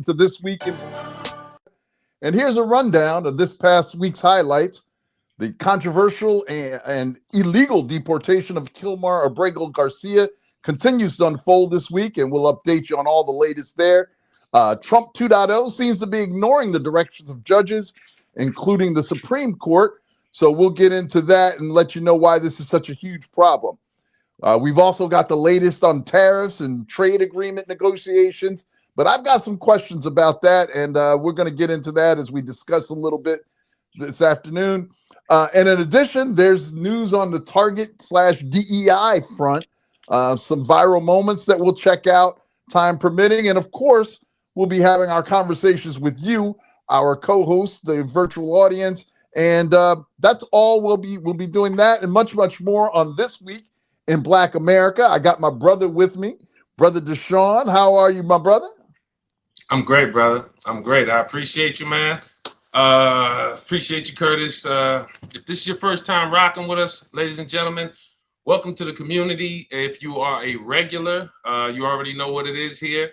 to this week and here's a rundown of this past week's highlights. The controversial and illegal deportation of Kilmar Abrego Garcia continues to unfold this week, and we'll update you on all the latest there. Trump 2.0 seems to be ignoring the directions of judges, including the Supreme Court. So we'll get into that and let you know why this is such a huge problem. We've also got the latest on tariffs and trade agreement negotiations, but I've got some questions about that, and we're going to get into that as we discuss a little bit this afternoon. And in addition, there's news on the Target/DEI front, some viral moments that we'll check out, time permitting, and of course, we'll be having our conversations with you, our co-hosts, the virtual audience, and that's all we'll be doing that and much more on This Week in Black America. I got my brother with me, brother Deshone. How are you, my brother? I'm great, brother. I'm great. I appreciate you, man. Appreciate you, Curtis. If this is your first time rocking with us, ladies and gentlemen, welcome to the community. If you are a regular, you already know what it is here.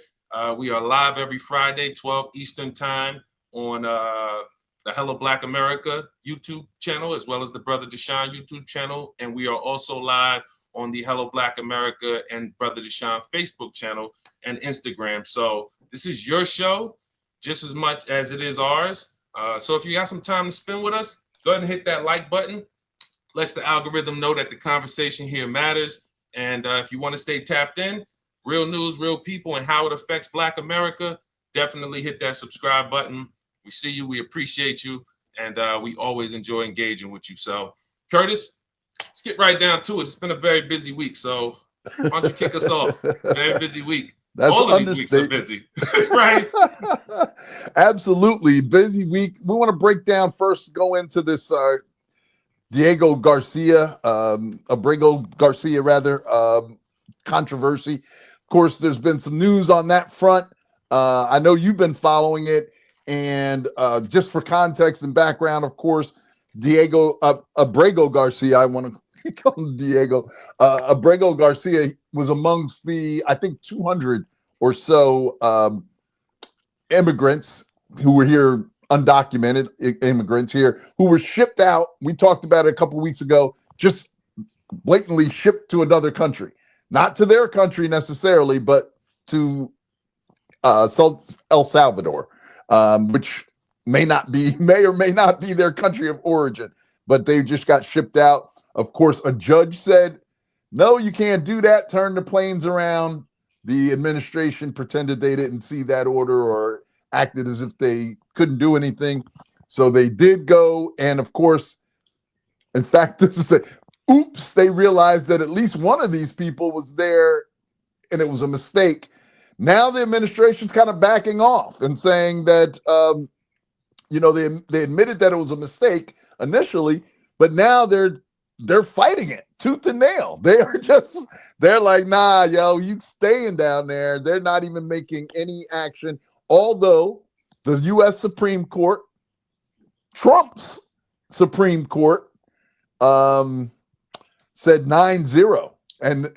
We are live every Friday, 12 Eastern time on the Hello Black America YouTube channel, as well as the Brother Deshone YouTube channel. And we are also live on the Hello Black America and Brother Deshone Facebook channel and Instagram. So this is your show just as much as it is ours. So if you got some time to spend with us, go ahead and hit that like button. Lets the algorithm know that the conversation here matters. And if you want to stay tapped in, real news, real people, and how it affects Black America, definitely hit that subscribe button. We see you, we appreciate you, and we always enjoy engaging with you. So, Curtis, let's get right down to it. It's been a very busy week, so why don't you kick us off? Very busy week. That's all of these weeks are busy, right? Absolutely. Busy week. We want to break down first, go into this Abrego Garcia controversy. Of course, there's been some news on that front. I know you've been following it. And just for context and background, of course, Abrego Garcia, I want to call him Diego. Abrego Garcia was amongst the, I think, 200 or so immigrants who were here, undocumented immigrants here, who were shipped out. We talked about it a couple of weeks ago, just blatantly shipped to another country, not to their country necessarily, but to El Salvador, which may or may not be their country of origin, but they just got shipped out. Of course, a judge said, no, you can't do that. Turn the planes around. The administration pretended they didn't see that order or acted as if they couldn't do anything. So they did go. And of course, in fact, they realized that at least one of these people was there and it was a mistake. Now the administration's kind of backing off and saying that, they admitted that it was a mistake initially, but now they're fighting it tooth and nail. They're like, nah, yo, you staying down there. They're not even making any action. Although the U.S. Supreme Court, Trump's Supreme Court, said 9-0. And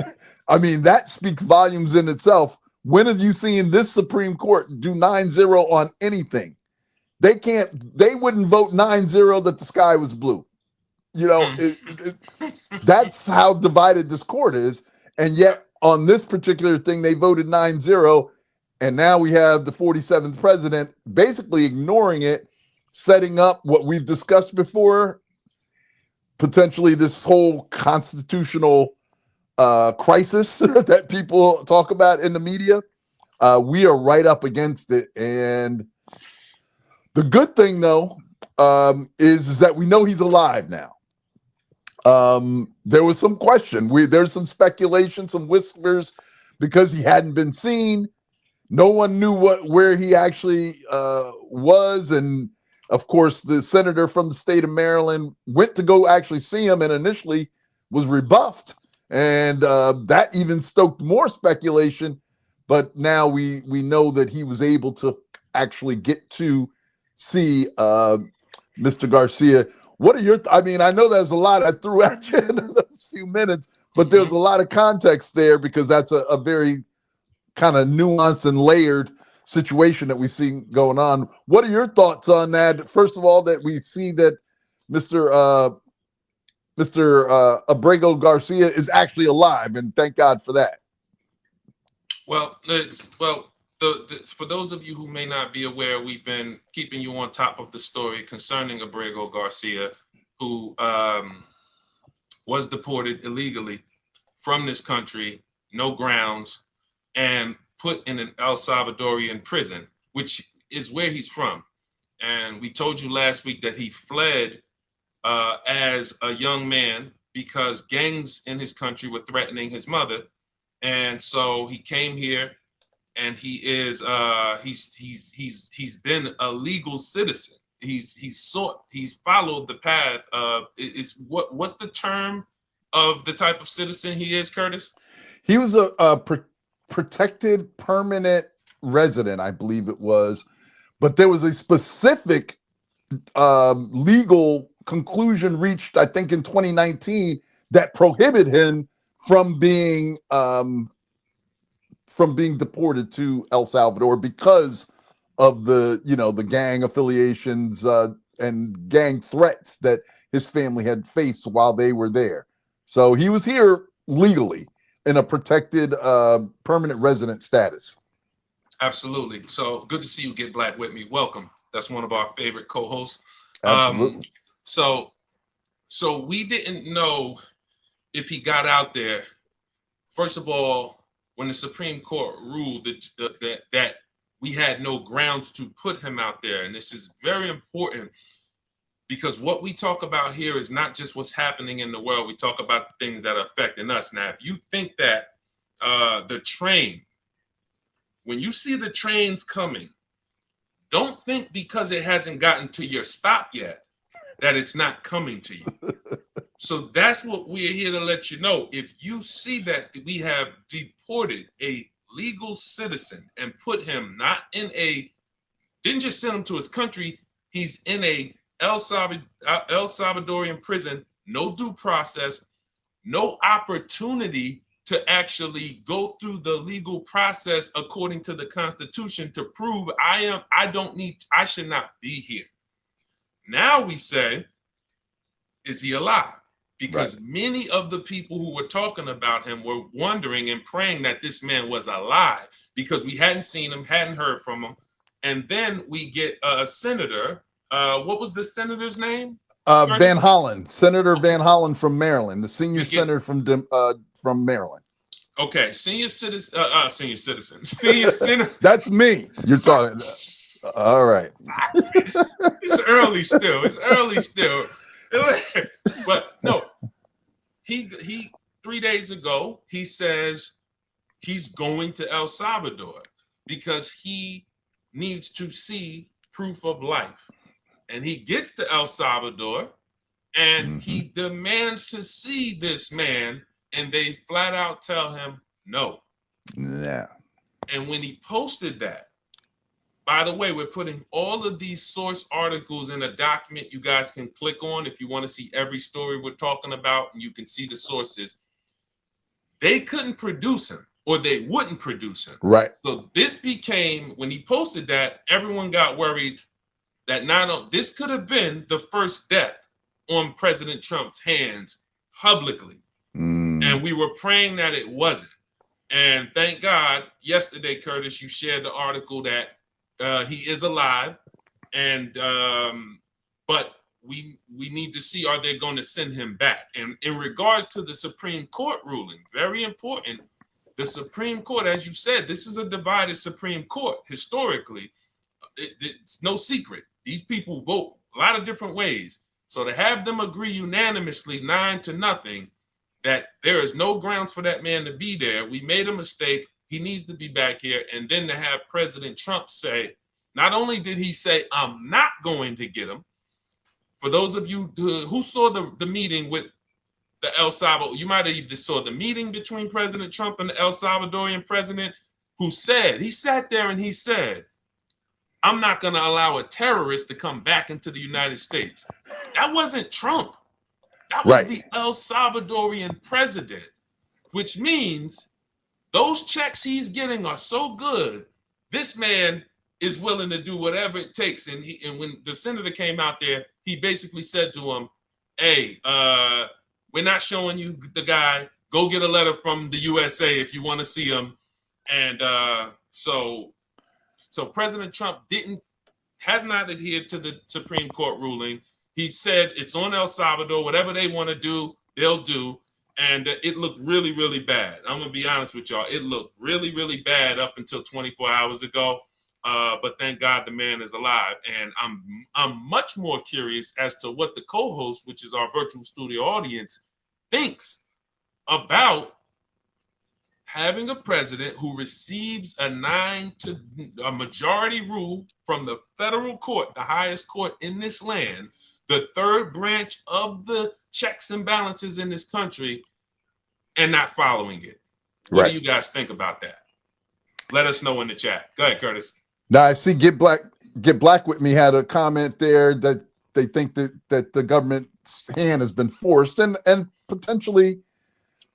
I mean, that speaks volumes in itself. When have you seen this Supreme Court do 9-0 on anything? They wouldn't vote 9-0 that the sky was blue. That's how divided this court is. And yet on this particular thing, they voted 9-0. And now we have the 47th president basically ignoring it, setting up what we've discussed before, potentially this whole constitutional crisis that people talk about in the media. We are right up against it. And the good thing, though, is that we know he's alive now. There was some question. There's some speculation, some whispers, because he hadn't been seen. No one knew where he actually was. And of course, the senator from the state of Maryland went to go actually see him and initially was rebuffed. And that even stoked more speculation. But now we know that he was able to actually get to see Mr. Garcia. What are your, I know there's a lot I threw at you in a few minutes, but there's a lot of context there because that's a very kind of nuanced and layered situation that we see going on. What are your thoughts on that? First of all, that we see that Mr. Abrego Garcia is actually alive, and thank God for that. Well, for those of you who may not be aware, we've been keeping you on top of the story concerning Abrego Garcia, who was deported illegally from this country, no grounds, and put in an El Salvadorian prison, which is where he's from. And we told you last week that he fled as a young man because gangs in his country were threatening his mother. And so he came here, and he is he's been a legal citizen. He's followed the path of what's the term of the type of citizen he is, Curtis? He was a protected permanent resident, I believe it was, but there was a specific legal conclusion reached, I think, in 2019 that prohibited him from being deported to El Salvador because of the gang affiliations and gang threats that his family had faced while they were there. So he was here legally in a protected permanent resident status. Absolutely. So good to see you, Get Black with me. Welcome. That's one of our favorite co-hosts. Absolutely. So we didn't know if he got out there. First of all, when the Supreme Court ruled that we had no grounds to put him out there, and this is very important because what we talk about here is not just what's happening in the world. We talk about the things that are affecting us. Now, if you think that the train, when you see the trains coming, don't think because it hasn't gotten to your stop yet that it's not coming to you. So that's what we're here to let you know. If you see that we have deported a legal citizen and put him didn't just send him to his country, he's in a El Salvadorian prison, no due process, no opportunity to actually go through the legal process according to the Constitution to prove I should not be here. Now we say, is he alive? Because many of the people who were talking about him were wondering and praying that this man was alive because we hadn't seen him, hadn't heard from him. And then we get a senator. What was the senator's name? Van Hollen, Senator Van Hollen from Maryland, the senior senator from Maryland. Okay, senior senator. That's me. You're talking. All right. It's early still. But no, he 3 days ago, he says he's going to El Salvador because he needs to see proof of life. And he gets to El Salvador and he demands to see this man, and they flat out tell him no. Yeah. And when he posted that, by the way, we're putting all of these source articles in a document you guys can click on if you want to see every story we're talking about, and you can see the sources. They couldn't produce him, or they wouldn't produce him. Right. So this became, when he posted that, everyone got worried that this could have been the first death on President Trump's hands publicly. And we were praying that it wasn't. And thank God, yesterday, Curtis, you shared the article that he is alive, and but we need to see, are they going to send him back? And in regards to the Supreme Court ruling, very important, the Supreme Court, as you said, this is a divided Supreme Court historically. It's no secret. These people vote a lot of different ways. So to have them agree unanimously 9-0 that there is no grounds for that man to be there, we made a mistake, he needs to be back here. And then to have President Trump say, not only did he say, I'm not going to get him, for those of you who saw the meeting with the El Salvador, you might have even saw the meeting between President Trump and the El Salvadorian president, he sat there and he said, I'm not going to allow a terrorist to come back into the United States. That wasn't Trump. That was the El Salvadorian president, which means those checks he's getting are so good, This man is willing to do whatever it takes. And when the senator came out there, he basically said to him, hey, we're not showing you the guy. Go get a letter from the USA if you want to see him. And so President Trump has not adhered to the Supreme Court ruling. He said it's on El Salvador. Whatever they want to do, they'll do. And it looked really, really bad. I'm going to be honest with y'all. It looked really, really bad up until 24 hours ago. But thank God the man is alive. And I'm much more curious as to what the co-host, which is our virtual studio audience, thinks about having a president who receives a majority rule from the federal court, the highest court in this land, the third branch of the checks and balances in this country, and not following it. What do you guys think about that? Let us know in the chat. Go ahead, Curtis. Now I see Get Black with Me had a comment there that they think that the government's hand has been forced, and potentially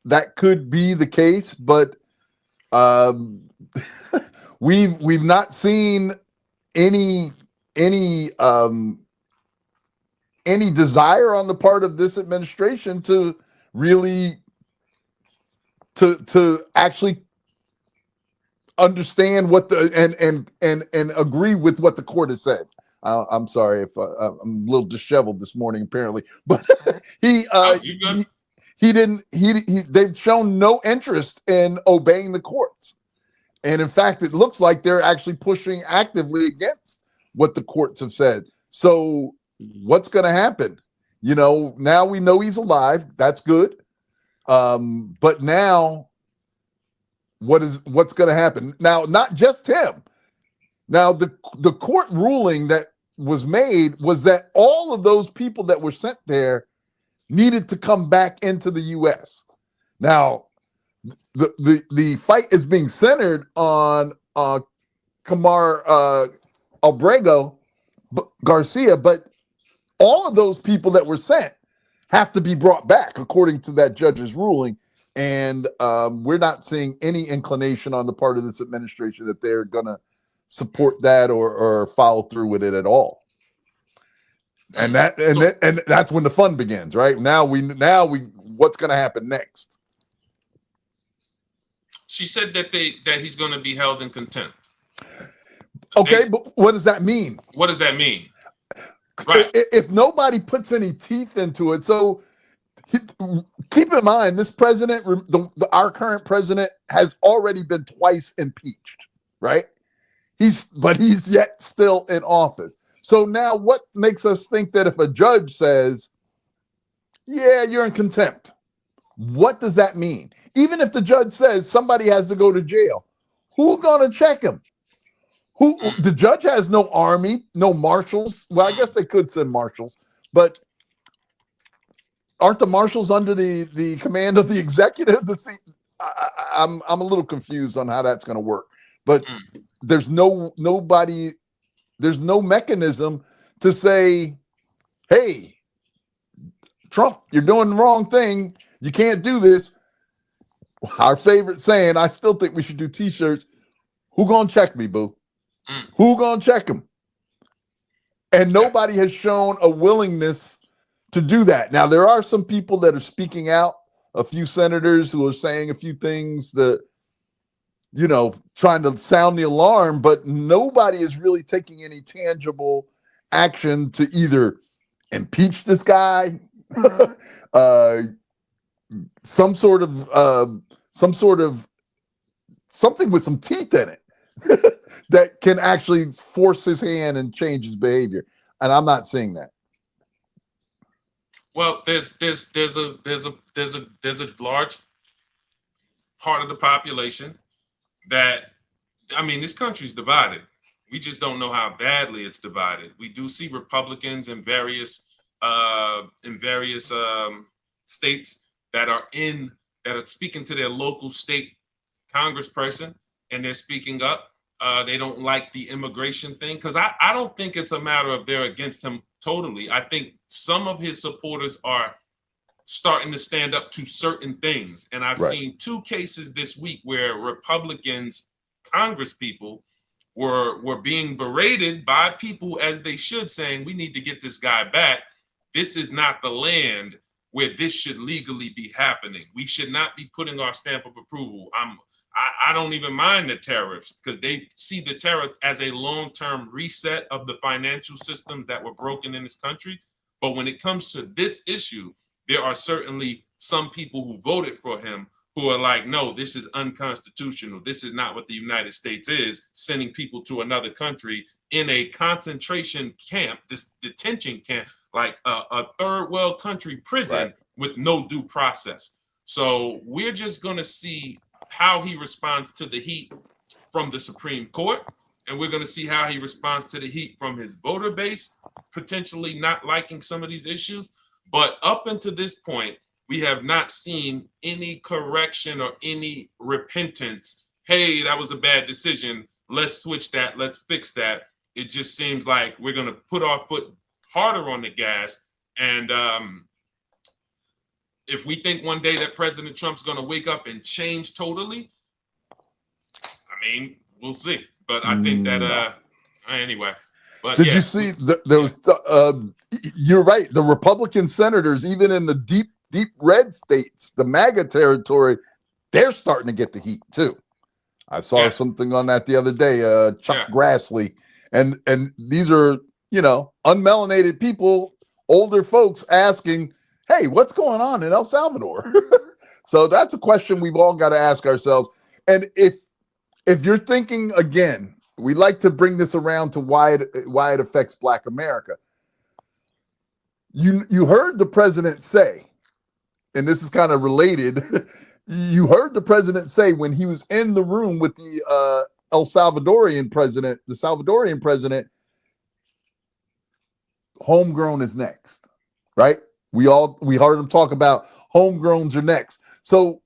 that could be the case, but we've not seen any desire on the part of this administration to really to actually understand what and agree with what the court has said. I'm sorry if I'm a little disheveled this morning, apparently, but they've shown no interest in obeying the courts. And in fact, it looks like they're actually pushing actively against what the courts have said. So what's going to happen? You know, now we know he's alive. That's good. But now what's going to happen? Now, not just him. Now, the court ruling that was made was that all of those people that were sent there needed to come back into the U.S. Now, the fight is being centered on Kamar Albrego Garcia, but all of those people that were sent have to be brought back according to that judge's ruling. And we're not seeing any inclination on the part of this administration that they're going to support that or follow through with it at all. And that's when the fun begins, right? Now we what's going to happen next? She said that he's going to be held in contempt. Okay, but what does that mean? What does that mean? Right. If nobody puts any teeth into it, so keep in mind, this president, our current president, has already been twice impeached, right? He's yet still in office. So now what makes us think that if a judge says, yeah, you're in contempt, what does that mean? Even if the judge says somebody has to go to jail, who's going to check him? The judge has no army, no marshals. Well, I guess they could send marshals, but aren't the marshals under the command of the executive? I'm a little confused on how that's going to work. But there's no mechanism to say, hey, Trump, you're doing the wrong thing. You can't do this. Our favorite saying, I still think we should do t-shirts. Who gonna check me, boo? Who gonna check him? And nobody has shown a willingness to do that. Now, there are some people that are speaking out, a few senators who are saying a few things that, you know, trying to sound the alarm, but nobody is really taking any tangible action to either impeach this guy, something with some teeth in it that can actually force his hand and change his behavior. And I'm not seeing that. Well, there's a large part of the population that, I mean, this country's divided. We just don't know how badly it's divided. We do see Republicans in various states that are speaking to their local state congressperson, and they're speaking up. They don't like the immigration thing, because I don't think it's a matter of they're against him totally. I think some of his supporters are starting to stand up to certain things. And I've seen two cases this week where Republicans, congresspeople, were being berated by people, as they should, saying we need to get this guy back. This is not the land where this should legally be happening. We should not be putting our stamp of approval. I don't even mind the tariffs, because they see the tariffs as a long-term reset of the financial systems that were broken in this country. But when it comes to this issue, there are certainly some people who voted for him who are like, no, this is unconstitutional. This is not what the United States is, sending people to another country in a concentration camp, this detention camp, like a third world country prison, right, with no due process. So we're just going to see how he responds to the heat from the Supreme Court, and we're going to see how he responds to the heat from his voter base, potentially not liking some of these issues. But up until this point, we have not seen any correction or any repentance. Hey, that was a bad decision. Let's switch that. Let's fix that. It just seems like we're going to put our foot harder on the gas. And if we think one day that President Trump's going to wake up and change totally, I mean, we'll see. But I think that anyway. But did you see there was you're right, the Republican senators, even in the deep red states, the MAGA territory, they're starting to get the heat too. I saw something on that the other day, Chuck Grassley, and these are, you know, unmelanated people, older folks asking, hey, what's going on in El Salvador? So that's a question we've all got to ask ourselves. And if you're thinking, again, we like to bring this around to why it affects Black America. You heard the president say, and this is kind of related, you heard the president say when he was in the room with the Salvadorian president, homegrown is next, right? We heard him talk about homegrowns are next. So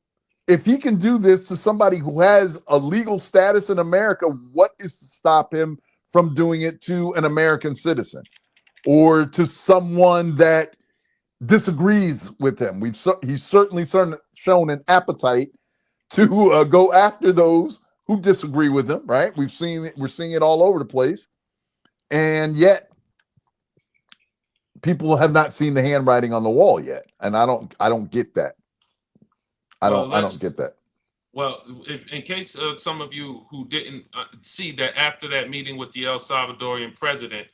if he can do this to somebody who has a legal status in America, what is to stop him from doing it to an American citizen or to someone that disagrees with him? He's certainly shown an appetite to go after those who disagree with him, right? We're seeing it all over the place. And yet people have not seen the handwriting on the wall yet. And I don't get that. I don't get that. Well, in case some of you who didn't see that after that meeting with the El Salvadorian president,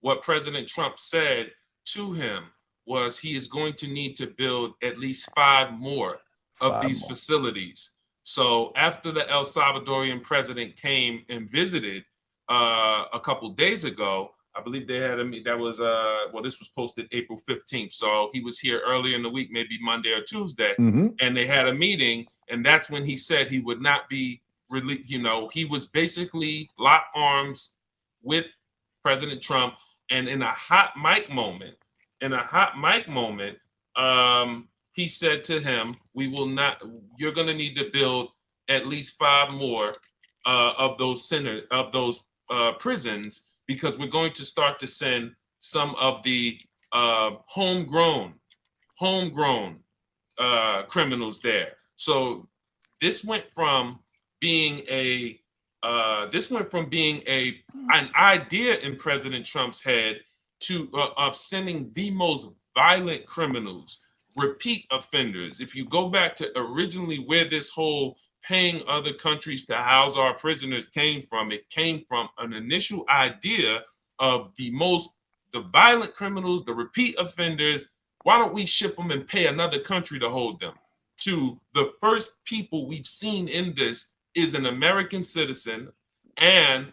what President Trump said to him was he is going to need to build at least 5 more of these facilities. So after the El Salvadorian president came and visited a couple days ago, I believe they had that was this was posted April 15th. So he was here earlier in the week, maybe Monday or Tuesday, and they had a meeting, and that's when he said he would not be really, he was basically locked arms with President Trump, and in a hot mic moment, he said to him, you're going to need to build at least 5 more of those prisons, because we're going to start to send some of the homegrown criminals there. So this went from being an idea in President Trump's head to of sending the most violent criminals, repeat offenders. If you go back to originally where this whole paying other countries to house our prisoners came from, it came from an initial idea of the violent criminals, the repeat offenders. Why don't we ship them and pay another country to hold them? To the first people we've seen in this is an American citizen, and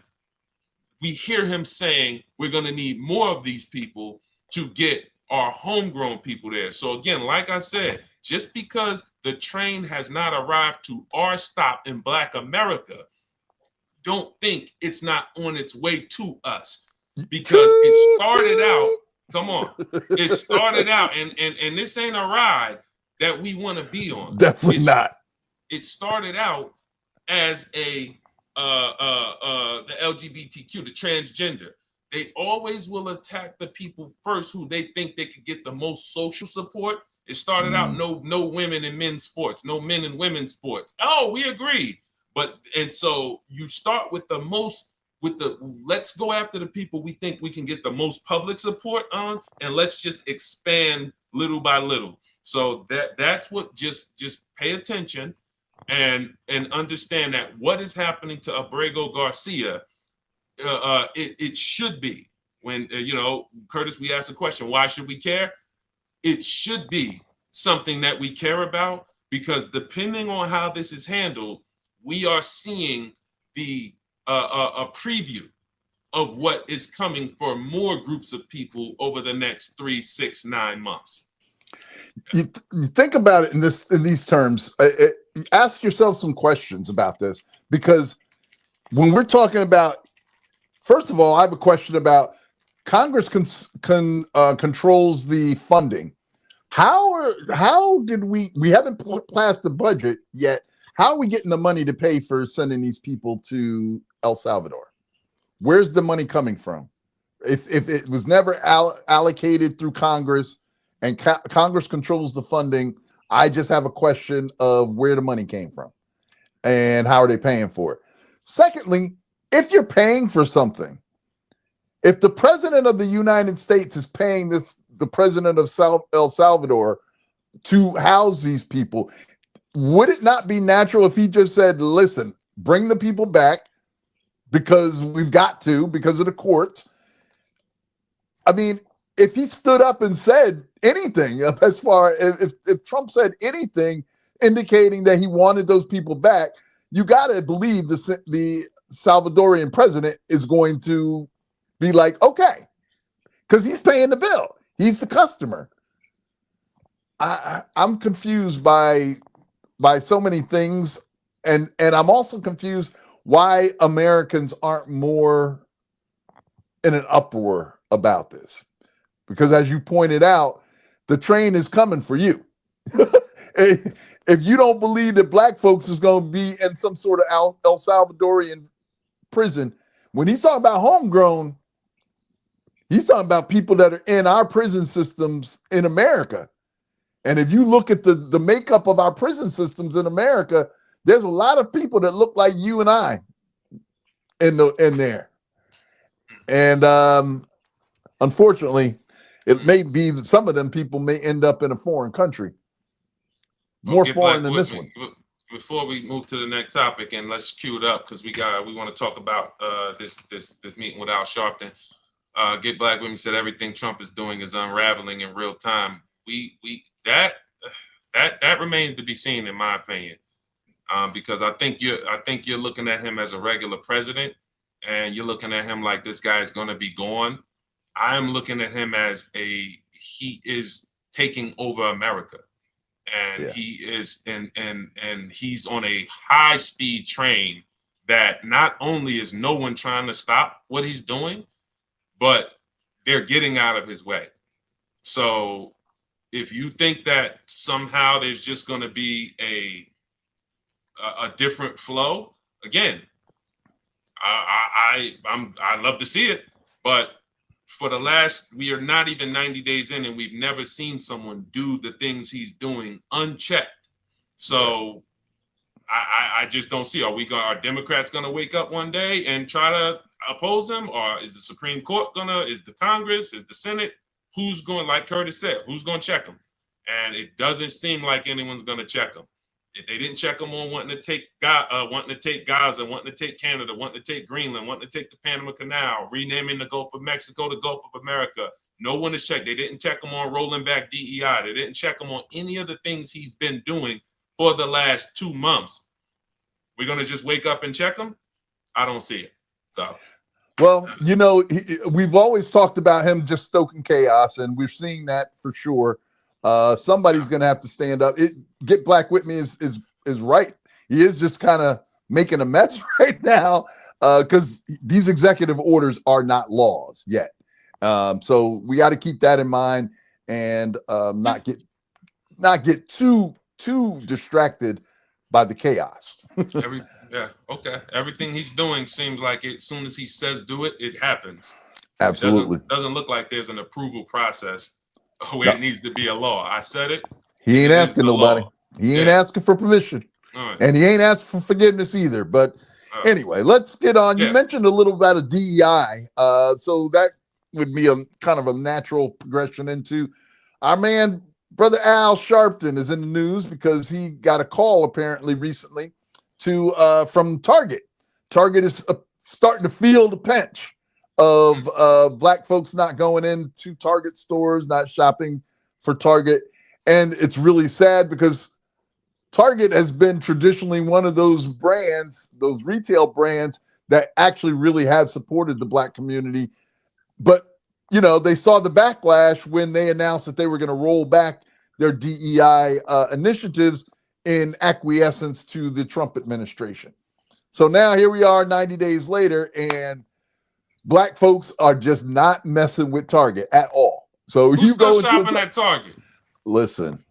we hear him saying we're going to need more of these people to get our homegrown people there. So again, like I said, just because the train has not arrived to our stop in Black America, don't think it's not on its way to us, because it started out, it started out, and this ain't a ride that we want to be on. Definitely not. It started out as the LGBTQ, the transgender. They always will attack the people first who they think they could get the most social support. It started out no women in men's sports, no men in women's sports. Oh, we agree. And so you start with the most let's go after the people we think we can get the most public support on, and let's just expand little by little. So that's what just pay attention and understand that what is happening to Abrego Garcia, it should be, when Curtis, we asked the question, why should we care? It should be something that we care about, because depending on how this is handled, we are seeing a preview of what is coming for more groups of people over the next 3, 6, 9 months. You think about it in these terms. Ask yourself some questions about this, because when we're talking about, first of all, I have a question about Congress controls the funding. How did we haven't passed the budget yet? How are we getting the money to pay for sending these people to El Salvador? Where's the money coming from? If it was never allocated through Congress, and Congress controls the funding, I just have a question of where the money came from and how are they paying for it. Secondly, if you're paying for something, if the president of the United States is paying the president of El Salvador to house these people, would it not be natural if he just said, listen, bring the people back because we've got to, because of the courts? I mean, if he stood up and said anything, as far as if Trump said anything indicating that he wanted those people back, you got to believe the Salvadorian president is going to be like, okay, because he's paying the bill. He's the customer. I'm confused by so many things, and I'm also confused why Americans aren't more in an uproar about this. Because as you pointed out, the train is coming for you. If you don't believe that black folks is going to be in some sort of El Salvadorian prison, when he's talking about homegrown, he's talking about people that are in our prison systems in America. And if you look at the makeup of our prison systems in America, there's a lot of people that look like you and I in there. And unfortunately, it may be that some of them people may end up in a foreign country. More foreign than this one. Before we move to the next topic, and let's cue it up, because we want to talk about this meeting with Al Sharpton. Get Black Women said everything Trump is doing is unraveling in real time. That remains to be seen, in my opinion, because I think you're looking at him as a regular president, and you're looking at him like this guy is going to be gone. I am looking at him as he is taking over America, and he is and he's on a high speed train that not only is no one trying to stop what he's doing, but they're getting out of his way. So if you think that somehow there's just going to be a different flow, again, I love to see it, but for the last, we are not even 90 days in, and we've never seen someone do the things he's doing unchecked. So I just don't see. Are Democrats going to wake up one day and try to oppose him, or is the Supreme Court is the Congress, is the Senate? Who's going, like Curtis said, who's going to check him? And it doesn't seem like anyone's going to check him. If they didn't check him on wanting to take Gaza, wanting to take Canada, wanting to take Greenland, wanting to take the Panama Canal, renaming the Gulf of Mexico the Gulf of America, no one is checked. They didn't check him on rolling back DEI. They didn't check him on any of the things he's been doing for the last 2 months. We're going to just wake up and check him? I don't see it. So. Well, we've always talked about him just stoking chaos, and we're seeing that for sure. Somebody's going to have to stand up. Get Black with me is right. He is just kind of making a mess right now because these executive orders are not laws yet. So we got to keep that in mind and not get too distracted by the chaos. Everything he's doing seems like as soon as he says do it, it happens. Absolutely. It doesn't look like there's an approval process where it needs to be a law. I said it. He ain't asking nobody. He ain't asking for permission. Right. And he ain't asking for forgiveness either. But Anyway, let's get on. You Yeah. mentioned a little about a DEI. So that would be a kind of a natural progression into our man, Brother Al Sharpton, is in the news because he got a call apparently recently to from Target. Target is starting to feel the pinch of black folks not going into Target stores, not shopping for Target. And it's really sad because Target has been traditionally one of those brands, those retail brands that actually really have supported the black community. But, you know, they saw the backlash when they announced that they were going to roll back their DEI initiatives in acquiescence to the Trump administration. So now here we are 90 days later, and black folks are just not messing with Target at all. So Who's you go still into shopping at Target? Listen,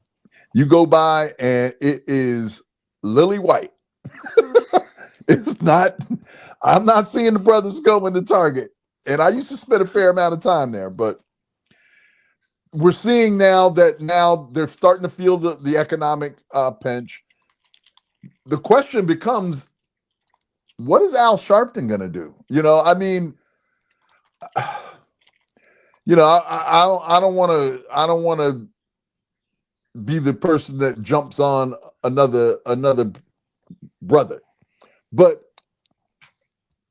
you go by and it is lily white. It's not, I'm not seeing the brothers going to Target. And I used to spend a fair amount of time there, but we're seeing now they're starting to feel the economic pinch. The question becomes, what is Al Sharpton going to do? You know, I mean, you know, I don't want to be the person that jumps on another brother, but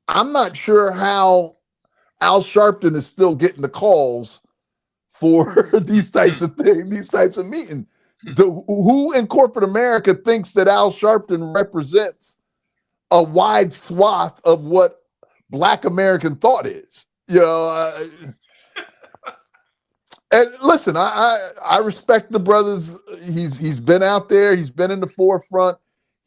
I'm not sure how Al Sharpton is still getting the calls for these types of things, these types of meetings. Who in corporate America thinks that Al Sharpton represents a wide swath of what Black American thought is? You know, and listen, I respect the brothers. He's been out there. He's been in the forefront.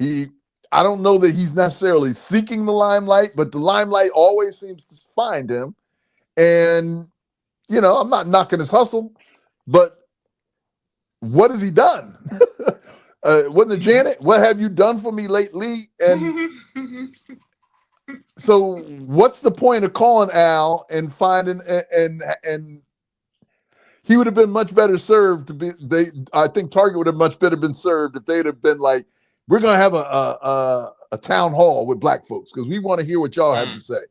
I don't know that he's necessarily seeking the limelight, but the limelight always seems to find him. And, you know, I'm not knocking his hustle, but what has he done? Wasn't it Janet? What have you done for me lately? And so what's the point of calling Al and finding and he would have been much better served to be. I think Target would have much better been served if they'd have been like, we're going to have a town hall with black folks because we want to hear what y'all have to say.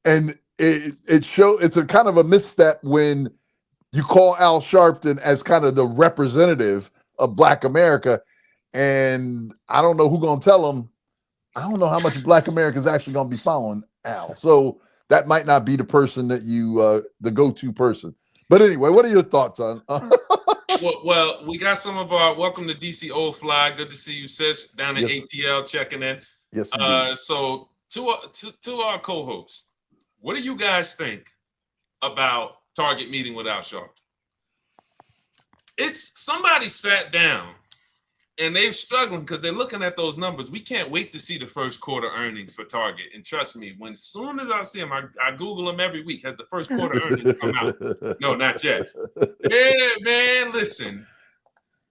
And it's a kind of a misstep when you call Al Sharpton as kind of the representative of Black America, and I don't know who's going to tell him. I don't know how much Black America is actually going to be following Al. So that might not be the person that you the go-to person. But anyway, what are your thoughts on? well, we got some of our welcome to DC Old Fly. Good to see you, sis, down at Yes. ATL checking in. Yes, indeed. So to our co-hosts, what do you guys think about Target meeting with Al Sharpton? It's somebody sat down and they're struggling because they're looking at those numbers. We can't wait to see the first quarter earnings for Target. And trust me, when as soon as I see them, I Google them every week. Has the first quarter earnings come out? No, not yet. Yeah, man, listen.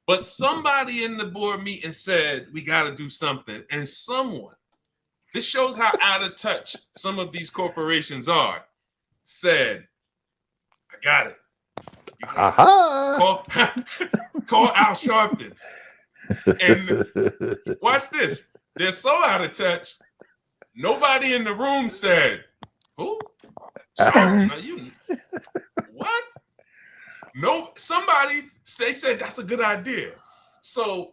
But somebody in the board meeting said, we got to do something. And someone, this shows how out of touch some of these corporations are, said, I got it. Call Al Sharpton. And watch this. They're so out of touch. Nobody in the room said, who? Sharpton, are you? What? No, somebody, they said that's a good idea. So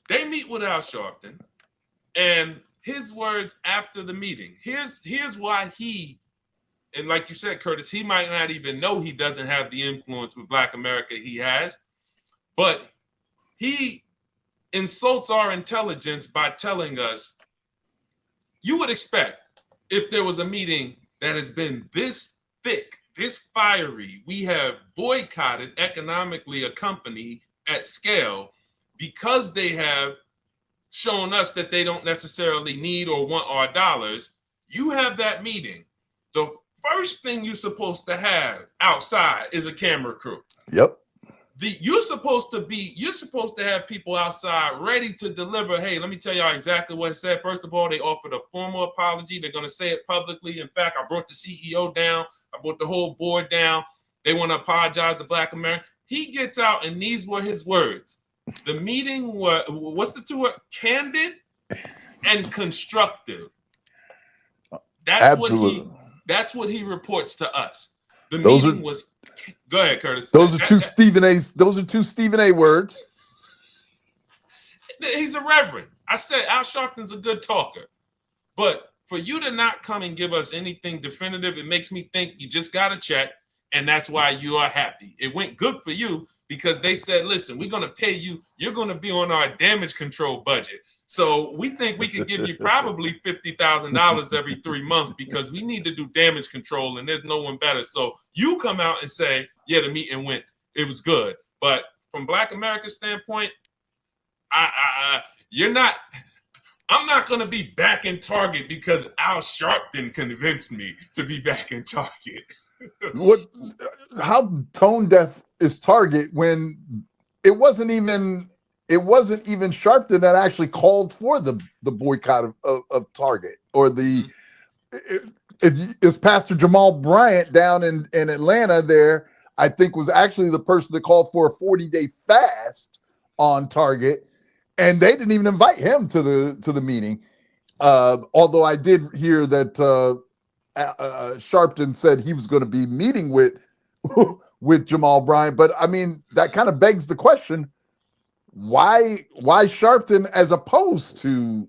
they meet with Al Sharpton, and his words after the meeting. Here's why he, and like you said, Curtis, he might not even know he doesn't have the influence with Black America he has, but he insults our intelligence by telling us, you would expect if there was a meeting that has been this thick, this fiery, we have boycotted economically a company at scale because they have shown us that they don't necessarily need or want our dollars. You have that meeting. The first thing you're supposed to have outside is a camera crew. Yep. You're supposed to have people outside ready to deliver. Hey, let me tell y'all exactly what it said. First of all, they offered a formal apology. They're going to say it publicly. In fact, I brought the CEO down. I brought the whole board down. They want to apologize to Black America. He gets out, and these were his words. The meeting was, what's the two words? Candid and constructive. Absolutely. That's what he reports to us. The Those meeting are, was. Go ahead, Curtis. Those are two Stephen A. words. He's a reverend. I said Al Sharpton's a good talker, but for you to not come and give us anything definitive, it makes me think you just got a check, and that's why you are happy. It went good for you because they said, listen, we're going to pay you. You're going to be on our damage control budget. So we think we could give you probably $50,000 every 3 months because we need to do damage control, and there's no one better. So you come out and say, yeah, the meeting went, it was good. But from Black America's standpoint, you're not. I'm not going to be back in Target because Al Sharpton convinced me to be back in Target. How tone deaf is Target when it wasn't even Sharpton that actually called for the boycott of Target, or the it's Pastor Jamal Bryant down in Atlanta there, I think, was actually the person that called for a 40-day fast on Target. And they didn't even invite him to the meeting. Although I did hear that Sharpton said he was going to be meeting with Jamal Bryant. But I mean, that kind of begs the question: why Sharpton as opposed to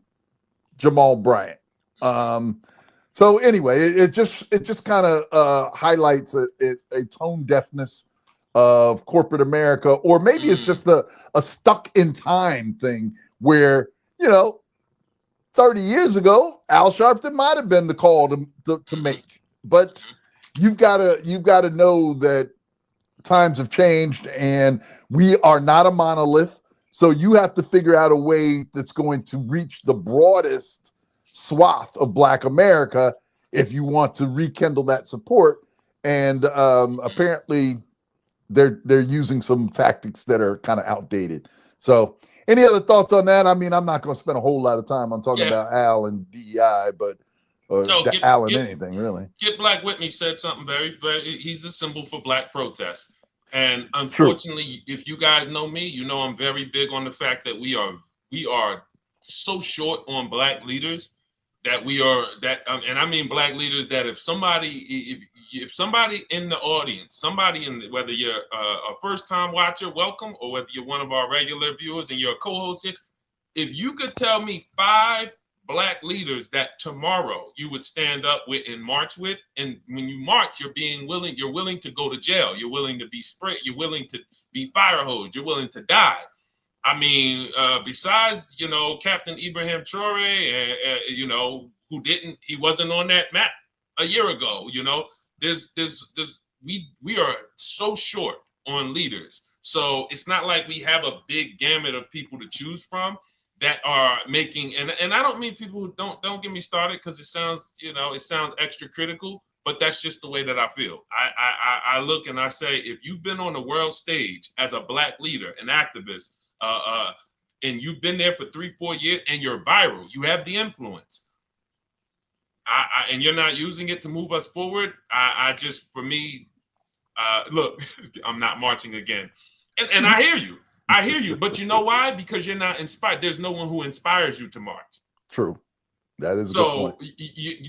Jamal Bryant? So anyway, it just kind of highlights a tone deafness of corporate America, or maybe it's just a stuck in time thing where, 30 years ago, Al Sharpton might have been the call to make, but you've got to know that times have changed and we are not a monolith. So you have to figure out a way that's going to reach the broadest swath of Black America if you want to rekindle that support. And apparently they're using some tactics that are kind of outdated. So any other thoughts on that? I mean, I'm not going to spend a whole lot of time on talking about Al and DEI, but Al and anything really. Get Black With Me said something very, he's a symbol for Black protest. And unfortunately, if you guys know me, you know I'm very big on the fact that we are so short on Black leaders that and I mean Black leaders that if somebody in the audience, whether you're a first-time watcher, welcome, or whether you're one of our regular viewers and you're a co-host here, if you could tell me 5 Black leaders that tomorrow you would stand up with and march with, and when you march, you're willing to go to jail, you're willing to be sprayed, you're willing to be fire hosed, you're willing to die. I mean, besides, Captain Ibrahim Traore, he wasn't on that map a year ago, we are so short on leaders. So it's not like we have a big gamut of people to choose from that are making, and I don't mean people who don't get me started because it sounds extra critical, but that's just the way that I feel. I look and I say, if you've been on the world stage as a Black leader, an activist, and you've been there for 3-4 years and you're viral, you have the influence, and you're not using it to move us forward, look, I'm not marching again. And I hear you, but you know why? Because you're not inspired. There's no one who inspires you to march. True. That is a good point.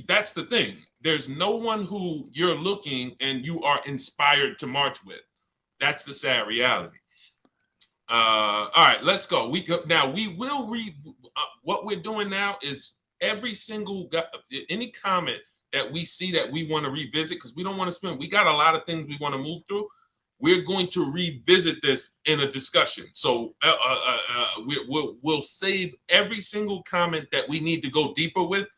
That's the thing. There's no one who you're looking and you are inspired to march with. That's the sad reality. All right, let's go. What we're doing now is every single any comment that we see that we want to revisit, because we don't want to spend. We got a lot of things we want to move through. We're going to revisit this in a discussion. So we'll save every single comment that we need to go deeper with,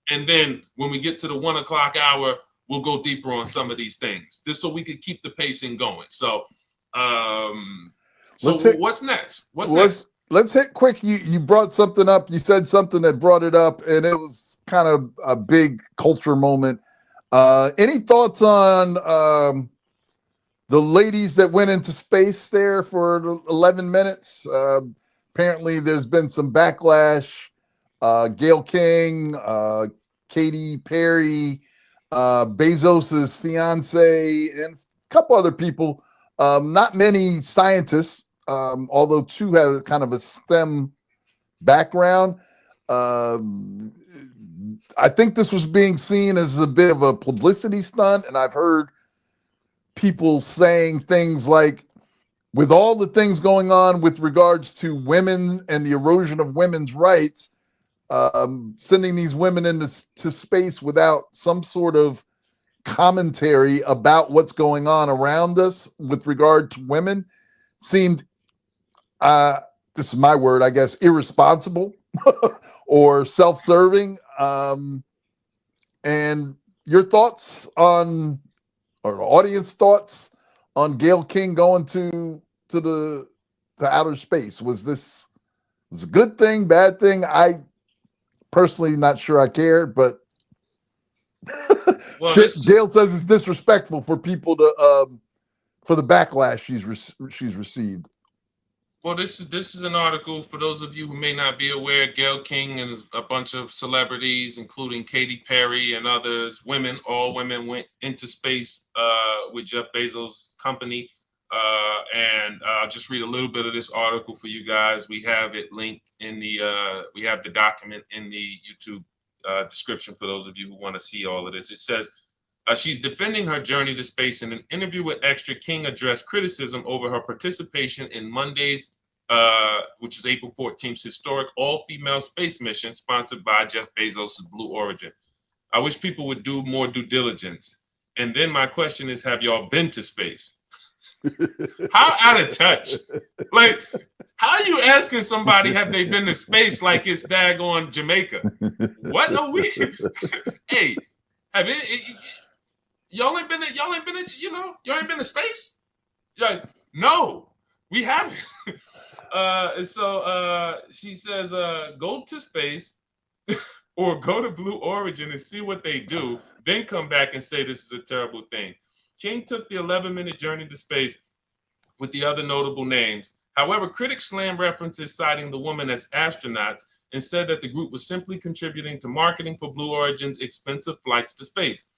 and then when we get to the 1 o'clock hour, we'll go deeper on some of these things, just so we can keep the pacing going. So. What's next? Let's hit quick. You brought something up. You said something that brought it up, and it was kind of a big culture moment. Any thoughts on the ladies that went into space there for 11 minutes? Apparently, there's been some backlash. Gayle King, Katy Perry, Bezos's fiance, and a couple other people. Not many scientists, although 2 have kind of a STEM background. I think this was being seen as a bit of a publicity stunt, and I've heard people saying things like, with all the things going on with regards to women and the erosion of women's rights, sending these women into space without some sort of commentary about what's going on around us with regard to women seemed, this is my word, I guess, irresponsible or self-serving. And your thoughts on, or audience thoughts on Gayle King going to outer space? Was a good thing, bad thing? I personally not sure I cared, but Well, Gayle says it's disrespectful for people to for the backlash she's received. Well, this is an article for those of you who may not be aware. Gayle King and a bunch of celebrities, including Katy Perry and others, all women went into space with Jeff Bezos' company. And I'll just read a little bit of this article for you guys. We have it linked in we have the document in the YouTube description for those of you who want to see all of this. It says, she's defending her journey to space. In an interview with Extra, King addressed criticism over her participation in Monday's, which is April 14th, historic all-female space mission sponsored by Jeff Bezos' Blue Origin. I wish people would do more due diligence. And then my question is, have y'all been to space? How out of touch? Like, how are you asking somebody have they been to space like it's daggone Jamaica? What are we? Hey, have it? Y'all ain't been to space? Like, no, we haven't. And so she says, go to space or go to Blue Origin and see what they do, then come back and say this is a terrible thing. King took the 11-minute journey to space with the other notable names. However, critics slammed references citing the woman as astronauts and said that the group was simply contributing to marketing for Blue Origin's expensive flights to space.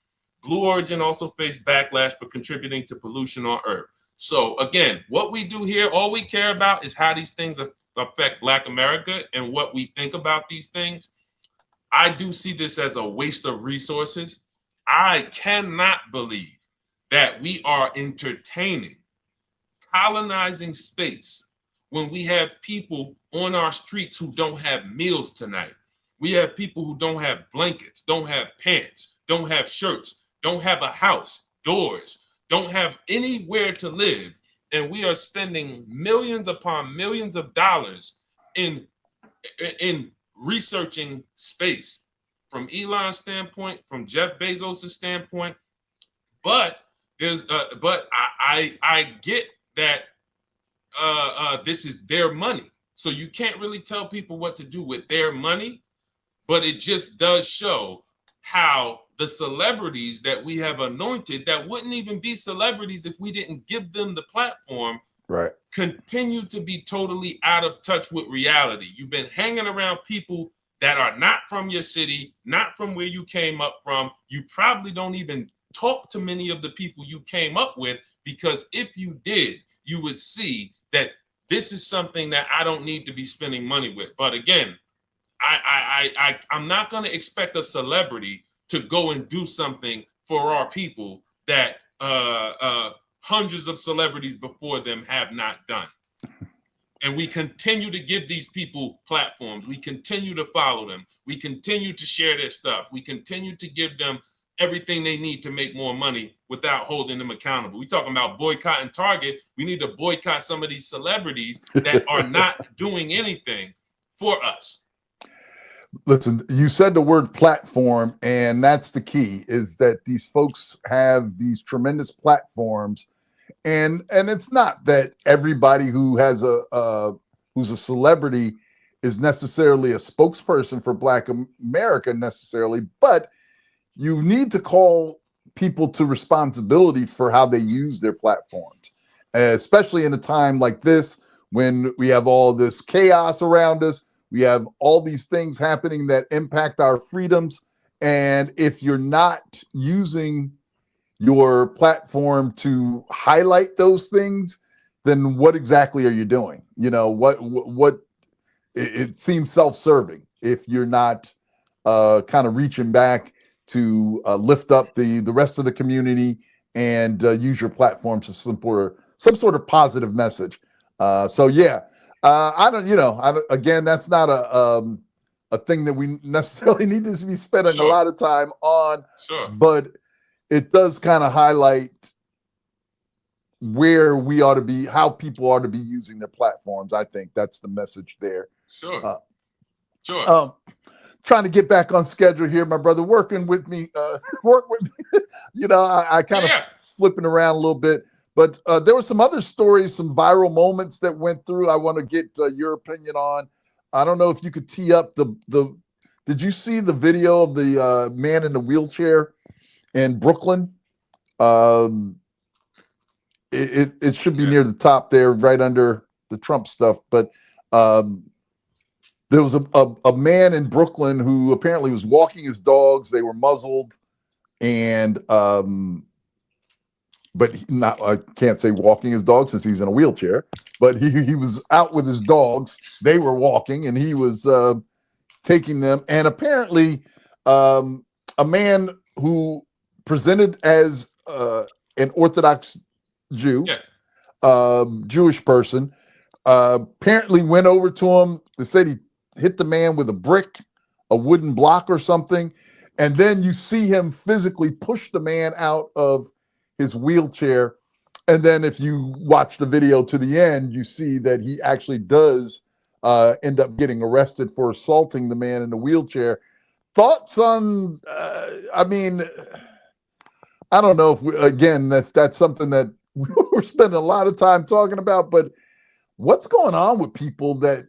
Blue Origin also faced backlash for contributing to pollution on Earth. So again, what we do here, all we care about is how these things affect Black America and what we think about these things. I do see this as a waste of resources. I cannot believe that we are entertaining colonizing space when we have people on our streets who don't have meals tonight. We have people who don't have blankets, don't have pants, don't have shirts, don't have a house, doors, don't have anywhere to live. And we are spending millions upon millions of dollars in researching space from Elon's standpoint, from Jeff Bezos' standpoint. But I get that this is their money. So you can't really tell people what to do with their money, but it just does show how the celebrities that we have anointed that wouldn't even be celebrities if we didn't give them the platform, right, continue to be totally out of touch with reality. You've been hanging around people that are not from your city, not from where you came up from. You probably don't even talk to many of the people you came up with, because if you did, you would see that this is something that I don't need to be spending money with. But again, I'm not going to expect a celebrity to go and do something for our people that hundreds of celebrities before them have not done. And we continue to give these people platforms. We continue to follow them. We continue to share their stuff. We continue to give them everything they need to make more money without holding them accountable. We're talking about boycotting Target. We need to boycott some of these celebrities that are not doing anything for us. Listen, you said the word platform, and that's the key, is that these folks have these tremendous platforms. And it's not that everybody who has who's a celebrity is necessarily a spokesperson for Black America necessarily, but you need to call people to responsibility for how they use their platforms, especially in a time like this when we have all this chaos around us. We have all these things happening that impact our freedoms. And if you're not using your platform to highlight those things, then what exactly are you doing? You know, what it seems self-serving. if you're not kind of reaching back to lift up the rest of the community and use your platform to support some sort of positive message. So yeah, I don't, again, that's not a thing that we necessarily need to be spending a lot of time on, but it does kind of highlight where we ought to be, how people ought to be using their platforms. I think that's the message there. Trying to get back on schedule here, my brother, working with me, work with me. I kind of flipping around a little bit, but there were some other stories, some viral moments that went through. I want to get your opinion on. I don't know if you could tee up did you see the video of the man in the wheelchair in Brooklyn? It should be near the top there, right under the Trump stuff. But there was a man in Brooklyn who apparently was walking his dogs. They were muzzled, and but I can't say walking his dogs since he's in a wheelchair. But he was out with his dogs. They were walking, and he was taking them. And apparently, a man who presented as an Orthodox Jew, Jewish person, apparently went over to him. They said he hit the man with a brick, a wooden block or something. And then you see him physically push the man out of his wheelchair. And then if you watch the video to the end, you see that he actually does end up getting arrested for assaulting the man in the wheelchair. Thoughts on, I don't know if that's something that we're spending a lot of time talking about, but what's going on with people that,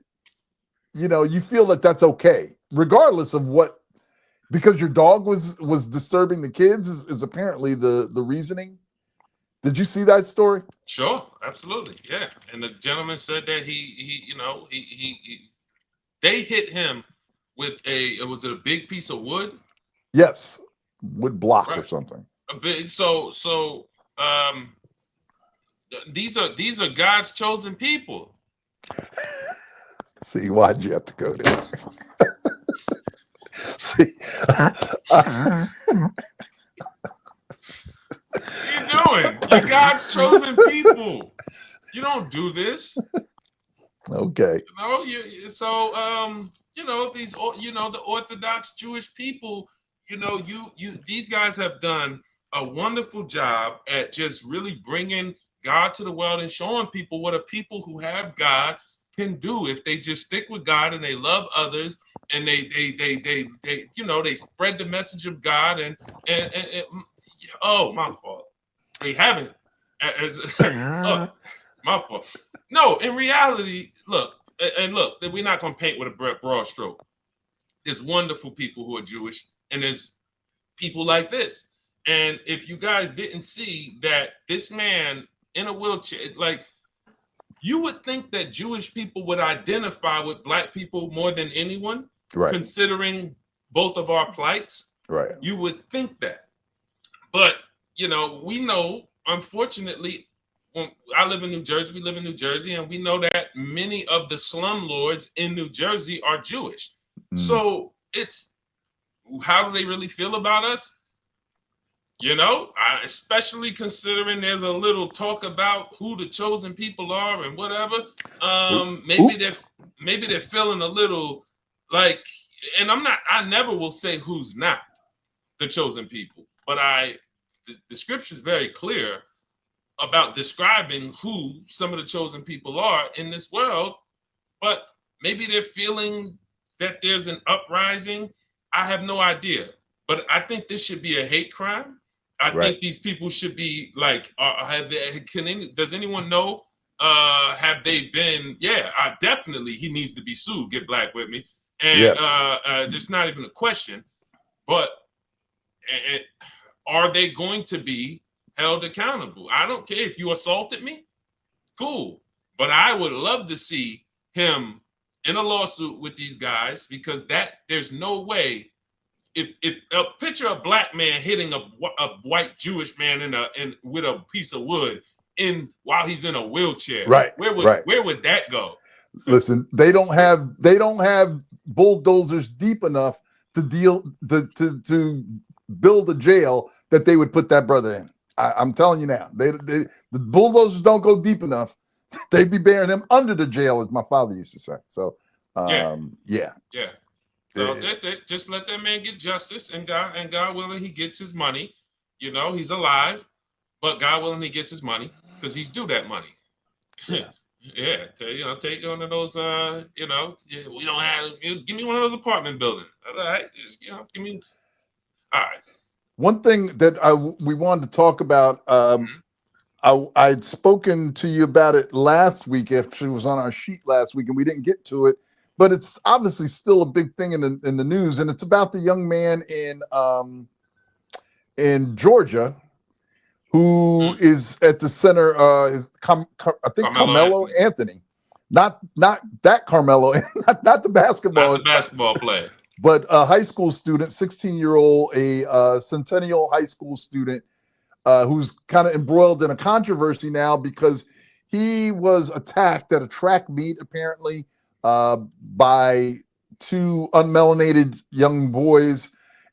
you feel that that's okay, regardless of what, because your dog was disturbing the kids is apparently the reasoning. Did you see that story? Sure, absolutely, yeah. And the gentleman said that they hit him with was it a big piece of wood? Yes, wood block or something. A big, so these are God's chosen people. See, why'd you have to go there? See, what are you doing? You're God's chosen people. You don't do this. Okay. These the Orthodox Jewish people, these guys have done a wonderful job at just really bringing God to the world and showing people what a people who have God can do if they just stick with God and they love others and they spread the message of God and oh, my fault. They haven't. My fault. No, in reality, look, we're not going to paint with a broad stroke. There's wonderful people who are Jewish, and there's people like this. And if you guys didn't see that this man in a wheelchair, like, you would think that Jewish people would identify with Black people more than anyone, right? Considering both of our plights, right? You would think that. But, we know, unfortunately, when I live in New Jersey, we live in New Jersey, and we know that many of the slumlords in New Jersey are Jewish. So it's, how do they really feel about us? Especially considering there's a little talk about who the chosen people are and whatever. Maybe they're feeling a little like, and I never will say who's not the chosen people, but the scripture is very clear about describing who some of the chosen people are in this world, but maybe they're feeling that there's an uprising. I have no idea, but I think this should be a hate crime. I think these people should be like, does anyone know? Have they been? Yeah, definitely. He needs to be sued. Get black with me, and just not even a question. But are they going to be held accountable? I don't care if you assaulted me. Cool, but I would love to see him in a lawsuit with these guys, because there's no way. If a picture of a Black man hitting a white Jewish man with a piece of wood while he's in a wheelchair, right? Where would that go? Listen, they don't have bulldozers deep enough to to build a jail that they would put that brother in. I'm telling you now, the bulldozers don't go deep enough. They'd be burying him under the jail, as my father used to say. So, yeah. So that's it. Just let that man get justice, and God willing, he gets his money. You know, he's alive, but God willing, he gets his money because he's due that money. Yeah. Yeah, take one of those. We don't have. Give me one of those apartment buildings. All right, just, give me. All right. One thing that we wanted to talk about. I'd spoken to you about it last week. Actually, it was on our sheet last week, and we didn't get to it. But it's obviously still a big thing in the news, and it's about the young man in Georgia who is at the center. I think Carmelo Anthony, not that Carmelo, not the basketball, not the basketball player, but a high school student, 16-year-old, a Centennial High School student, who's kind of embroiled in a controversy now because he was attacked at a track meet, apparently, by two unmelanated young boys,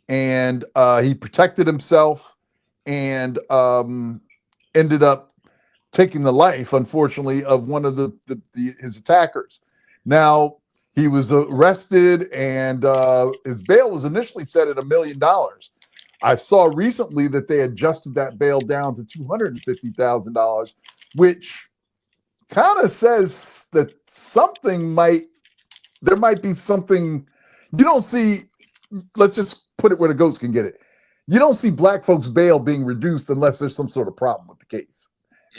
and he protected himself and ended up taking the life, unfortunately, of one of his attackers. Now, he was arrested, and his bail was initially set at $1 million. I saw recently that they adjusted that bail down to $250,000, which kind of says that there might be something you don't see. Let's just put it where the goats can get it. You don't see black folks' bail being reduced unless there's some sort of problem with the case.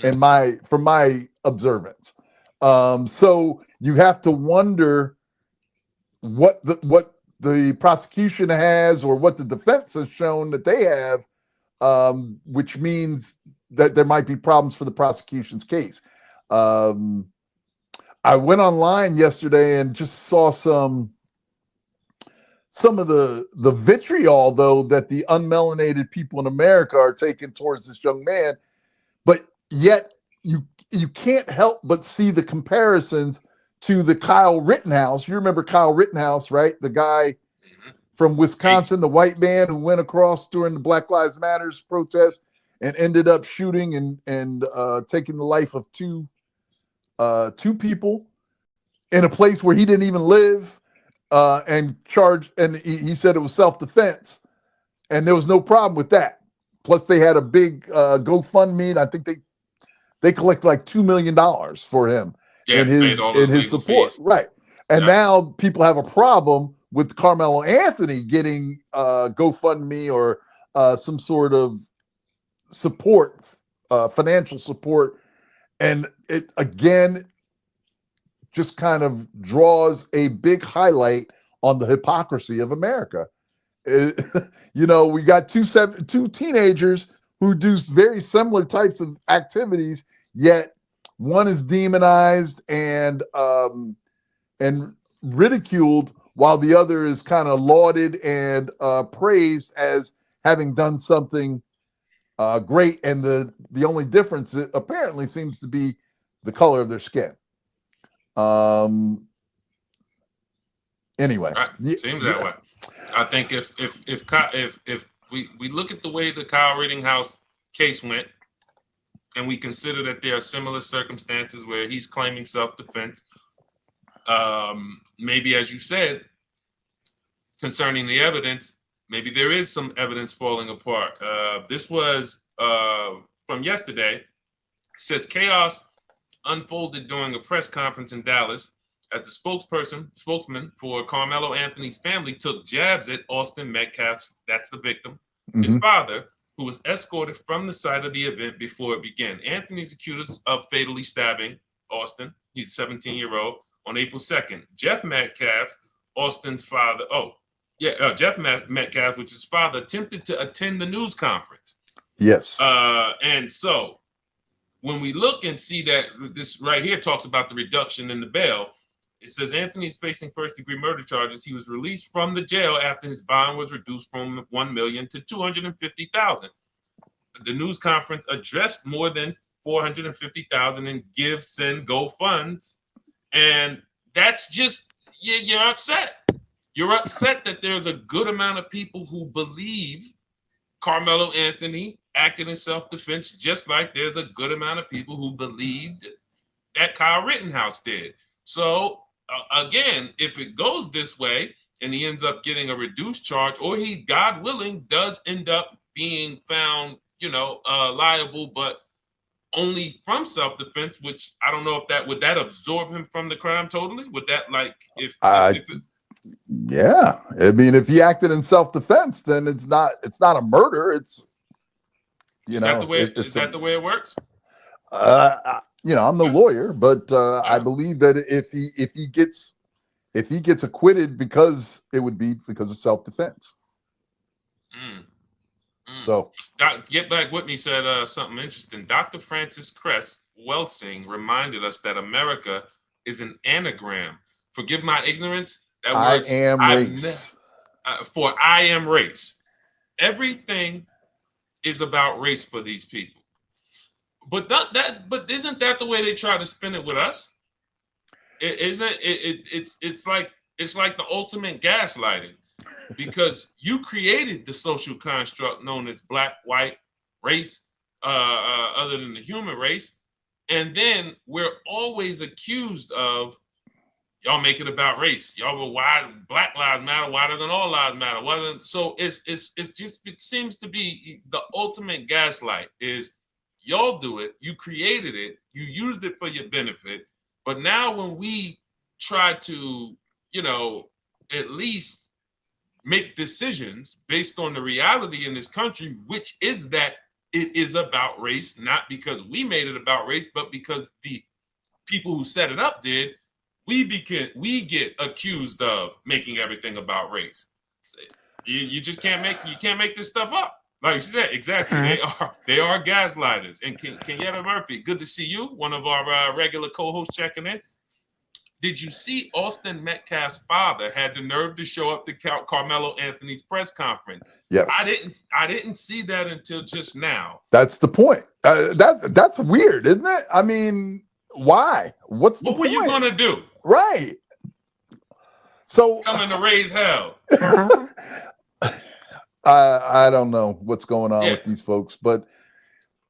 From my observance, so you have to wonder what the prosecution has or what the defense has shown that they have, which means that there might be problems for the prosecution's case. I went online yesterday and just saw some of the vitriol, though, that the unmelanated people in America are taking towards this young man, but yet you can't help but see the comparisons to the Kyle Rittenhouse. You remember Kyle Rittenhouse, right? The guy from Wisconsin, the white man who went across during the Black Lives Matters protest and ended up shooting and taking the life of two people in a place where he didn't even live, and charged. And he said it was self-defense, and there was no problem with that. Plus, they had a big GoFundMe, and I think they collected like $2 million for him in his support, fees. Right? And now people have a problem with Carmelo Anthony getting GoFundMe or some sort of support, financial support, and it again just kind of draws a big highlight on the hypocrisy of America. We got two teenagers who do very similar types of activities, yet one is demonized and ridiculed, while the other is kind of lauded and praised as having done something great. And the only difference apparently seems to be the color of their skin. Anyway, seems that way. I think if we look at the way the Kyle Rittenhouse case went, and we consider that there are similar circumstances where he's claiming self-defense, maybe, as you said, concerning the evidence, maybe there is some evidence falling apart. This was from yesterday. It says chaos unfolded during a press conference in Dallas as the spokesman for Carmelo Anthony's family took jabs at Austin Metcalf's, that's the victim, his father, who was escorted from the site of the event before it began. Anthony's accused of fatally stabbing Austin, he's a 17-year-old, on April 2nd. Jeff Metcalf, Austin's father, Jeff Metcalf, which is his father, attempted to attend the news conference. Yes. And so when we look and see that this right here talks about the reduction in the bail, it says Anthony is facing first-degree murder charges. He was released from the jail after his bond was reduced from $1 million to $250,000. The news conference addressed more than $450,000 in give, send, go funds, and that's just you're upset. You're upset that there's a good amount of people who believe Carmelo Anthony acted in self-defense, just like there's a good amount of people who believed that Kyle Rittenhouse did. So again, if it goes this way and he ends up getting a reduced charge, or he, God willing, does end up being found, liable, but only from self-defense, which I don't know if that would that absorb him from the crime totally? Would that if it, yeah, I mean, if he acted in self-defense, then it's not a murder. It's is that the way it works? I'm no lawyer, but I believe that if he gets acquitted, because it would be because of self-defense. So Get Back With Me said something interesting. Dr. Francis Cress Welsing reminded us that America is an anagram. Forgive my ignorance. That word, I am race. Everything is about race for these people. But but isn't that the way they try to spin it with us? It's like the ultimate gaslighting, because you created the social construct known as black, white, race, other than the human race, and then we're always accused of y'all make it about race. Y'all were why Black Lives Matter? Why doesn't all lives matter? So it seems to be the ultimate gaslight is y'all do it, you created it, you used it for your benefit, but now when we try to, at least make decisions based on the reality in this country, which is that it is about race, not because we made it about race, but because the people who set it up did, we get accused of making everything about race. You just can't make this stuff up. Like you said, exactly. They are gaslighters. And Kenyatta Murphy, good to see you. One of our regular co-hosts checking in. Did you see Austin Metcalf's father had the nerve to show up to Carmelo Anthony's press conference? Yes. I didn't see that until just now. That's the point. That's weird, isn't it? I mean, why? What were you gonna do? Right. So coming to raise hell. I don't know what's going on with these folks, but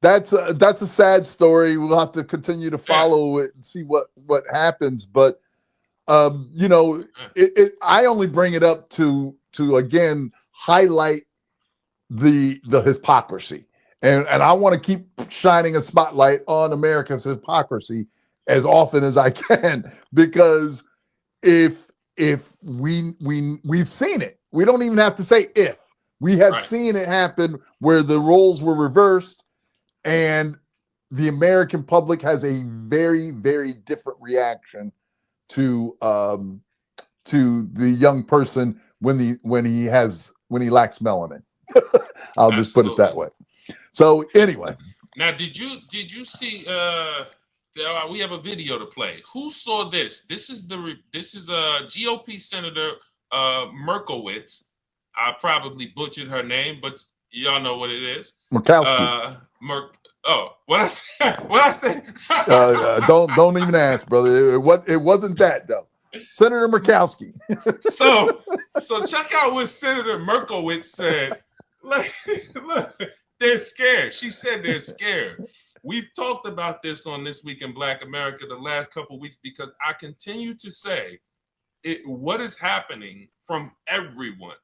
that's a sad story. We'll have to continue to follow it and see what happens. But I only bring it up to again highlight the hypocrisy, and I want to keep shining a spotlight on America's hypocrisy as often as I can, because if we've seen it, we don't even have to say if. We have seen it happen where the roles were reversed, and the American public has a very, very different reaction to the young person when he lacks melanin. I'll just put it that way. So anyway, now did you see? We have a video to play. Who saw this? This is a GOP Senator Merkowitz. I probably butchered her name, but y'all know what it is. Murkowski. What I say? Don't even ask, brother. It wasn't that though. Senator Murkowski. so check out what Senator Merkowitz said. Look, they're scared. She said they're scared. We've talked about this on This Week in Black America the last couple of weeks, because I continue to say what is happening from everyone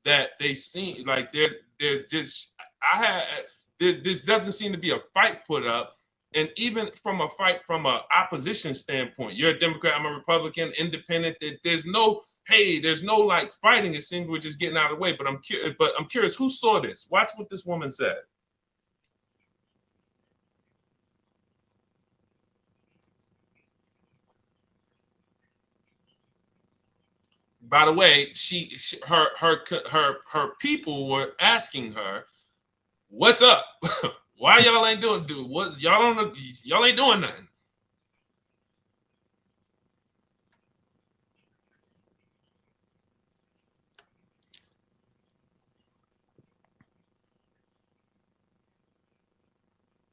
that they see, like there's just this doesn't seem to be a fight put up. And even from a fight from an opposition standpoint, you're a Democrat, I'm a Republican, independent, there's no like fighting. It seems we're just getting out of the way. But I'm curious, who saw this? Watch what this woman said. By the way, her people were asking her, "What's up? Why y'all ain't doing what? Y'all ain't doing nothing."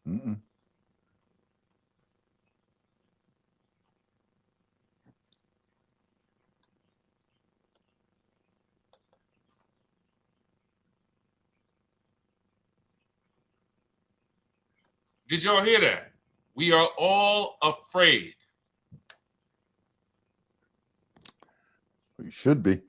Mm-mm. Did y'all hear that? We are all afraid. We should be.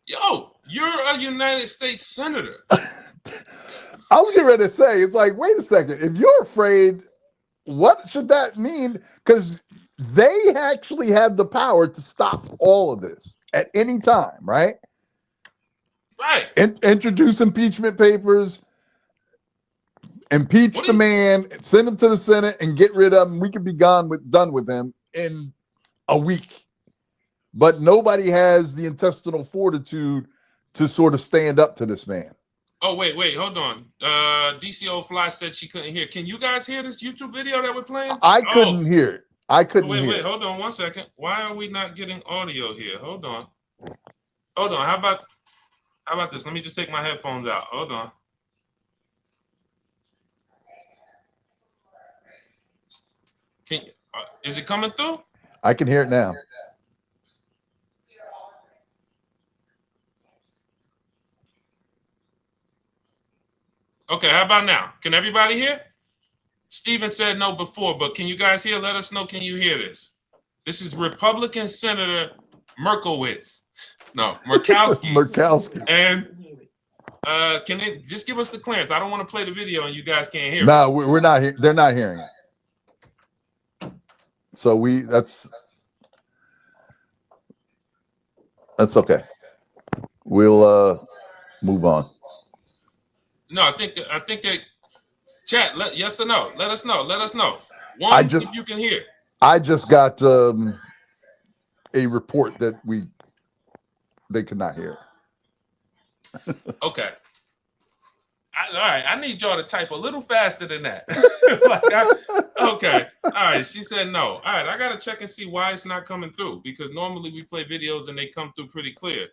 Yo, you're a United States senator. I was getting ready to say, it's like, wait a second. If you're afraid, what should that mean? Because they actually have the power to stop all of this at any time, right? Right. Introduce impeachment papers, impeach the man, send him to the Senate, and get rid of him. We could be done with him in a week. But nobody has the intestinal fortitude to sort of stand up to this man. Oh, wait, hold on. DCO Fly said she couldn't hear. Can you guys hear this YouTube video that we're playing? I couldn't hear it. I couldn't hear wait, hold on 1 second. Why are we not getting audio here? Hold on. How about this? Let me just take my headphones out. Hold on. Is it coming through? I can hear it now. Okay, how about now? Can everybody hear? Steven said no before, but can you guys hear? Let us know. Can you hear this? This is Republican Senator Murkowitz. No, Murkowski. Murkowski. And can they just give us the clearance? I don't want to play the video and you guys can't hear it. No, we're not. They're not hearing it. So that's okay. We'll move on. No, I think that chat. Yes or no? Let us know. One, if you can hear. I just got a report that they could not hear. Okay. All right. I need y'all to type a little faster than that. Okay. All right. She said no. All right. I gotta check and see why it's not coming through, because normally we play videos and they come through pretty clear.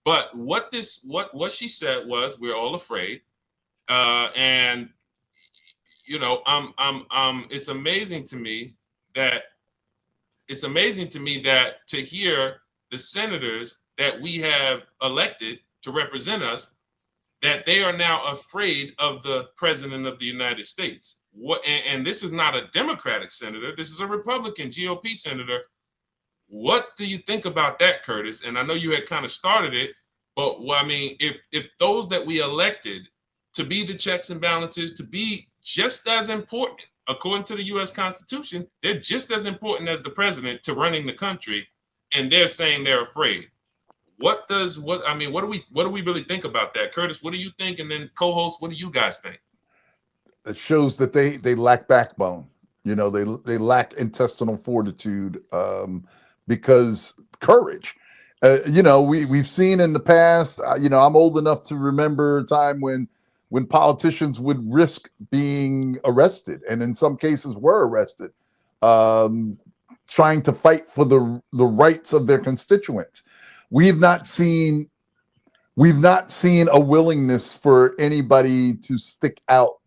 But what she said was, we're all afraid. And you know, it's amazing to me that to hear the senators that we have elected to represent us, that they are now afraid of the president of the United States. And this is not a Democratic senator. This is a Republican GOP senator. What do you think about that, Curtis? And I know you had kind of started it, but I mean, if those that we elected to be the checks and balances, to be just as important, according to the U.S. Constitution, they're just as important as the president to running the country, and they're saying they're afraid. What do we really think about that? Curtis, what do you think? And then co-host, what do you guys think? It shows that they lack backbone. You know, they lack intestinal fortitude, because courage. You know, we've seen in the past. You know, I'm old enough to remember a time when politicians would risk being arrested, and in some cases were arrested, trying to fight for the rights of their constituents. We've not seen a willingness for anybody to stick out.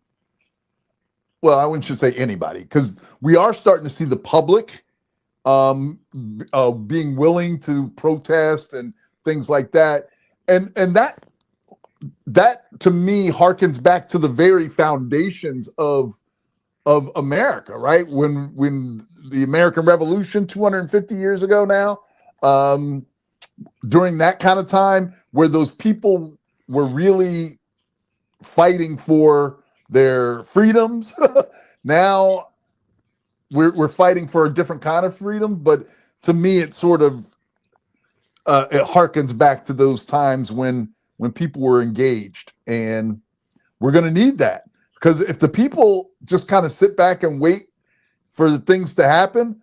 Well, I wouldn't say anybody, because we are starting to see the public being willing to protest and things like that, and that to me harkens back to the very foundations of America, right? When the American Revolution 250 years ago now, during that kind of time where those people were really fighting for their freedoms. Now we're fighting for a different kind of freedom, but to me it sort of it harkens back to those times when people were engaged, and we're going to need that, because if the people just kind of sit back and wait for the things to happen,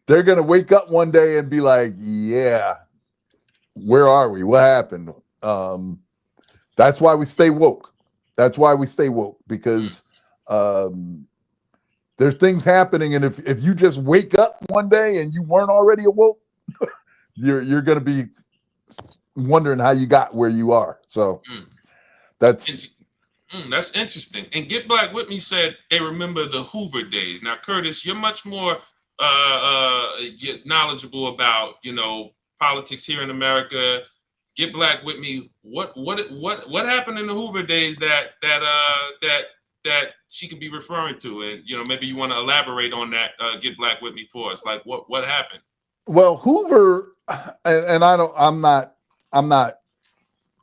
they're going to wake up one day and be like, yeah, where are we? What happened? That's why we stay woke. Because there's things happening, and if you just wake up one day and you weren't already awoke, you're going to be wondering how you got where you are. So that's interesting. And Get Black With Me said they remember the Hoover days. Now, Curtis, you're much more knowledgeable about, you know, politics here in America. get black with me. What happened in the Hoover days that she could be referring to? And maybe you want to elaborate on that. Get black with me for us. Like what happened? Well, Hoover, and I'm not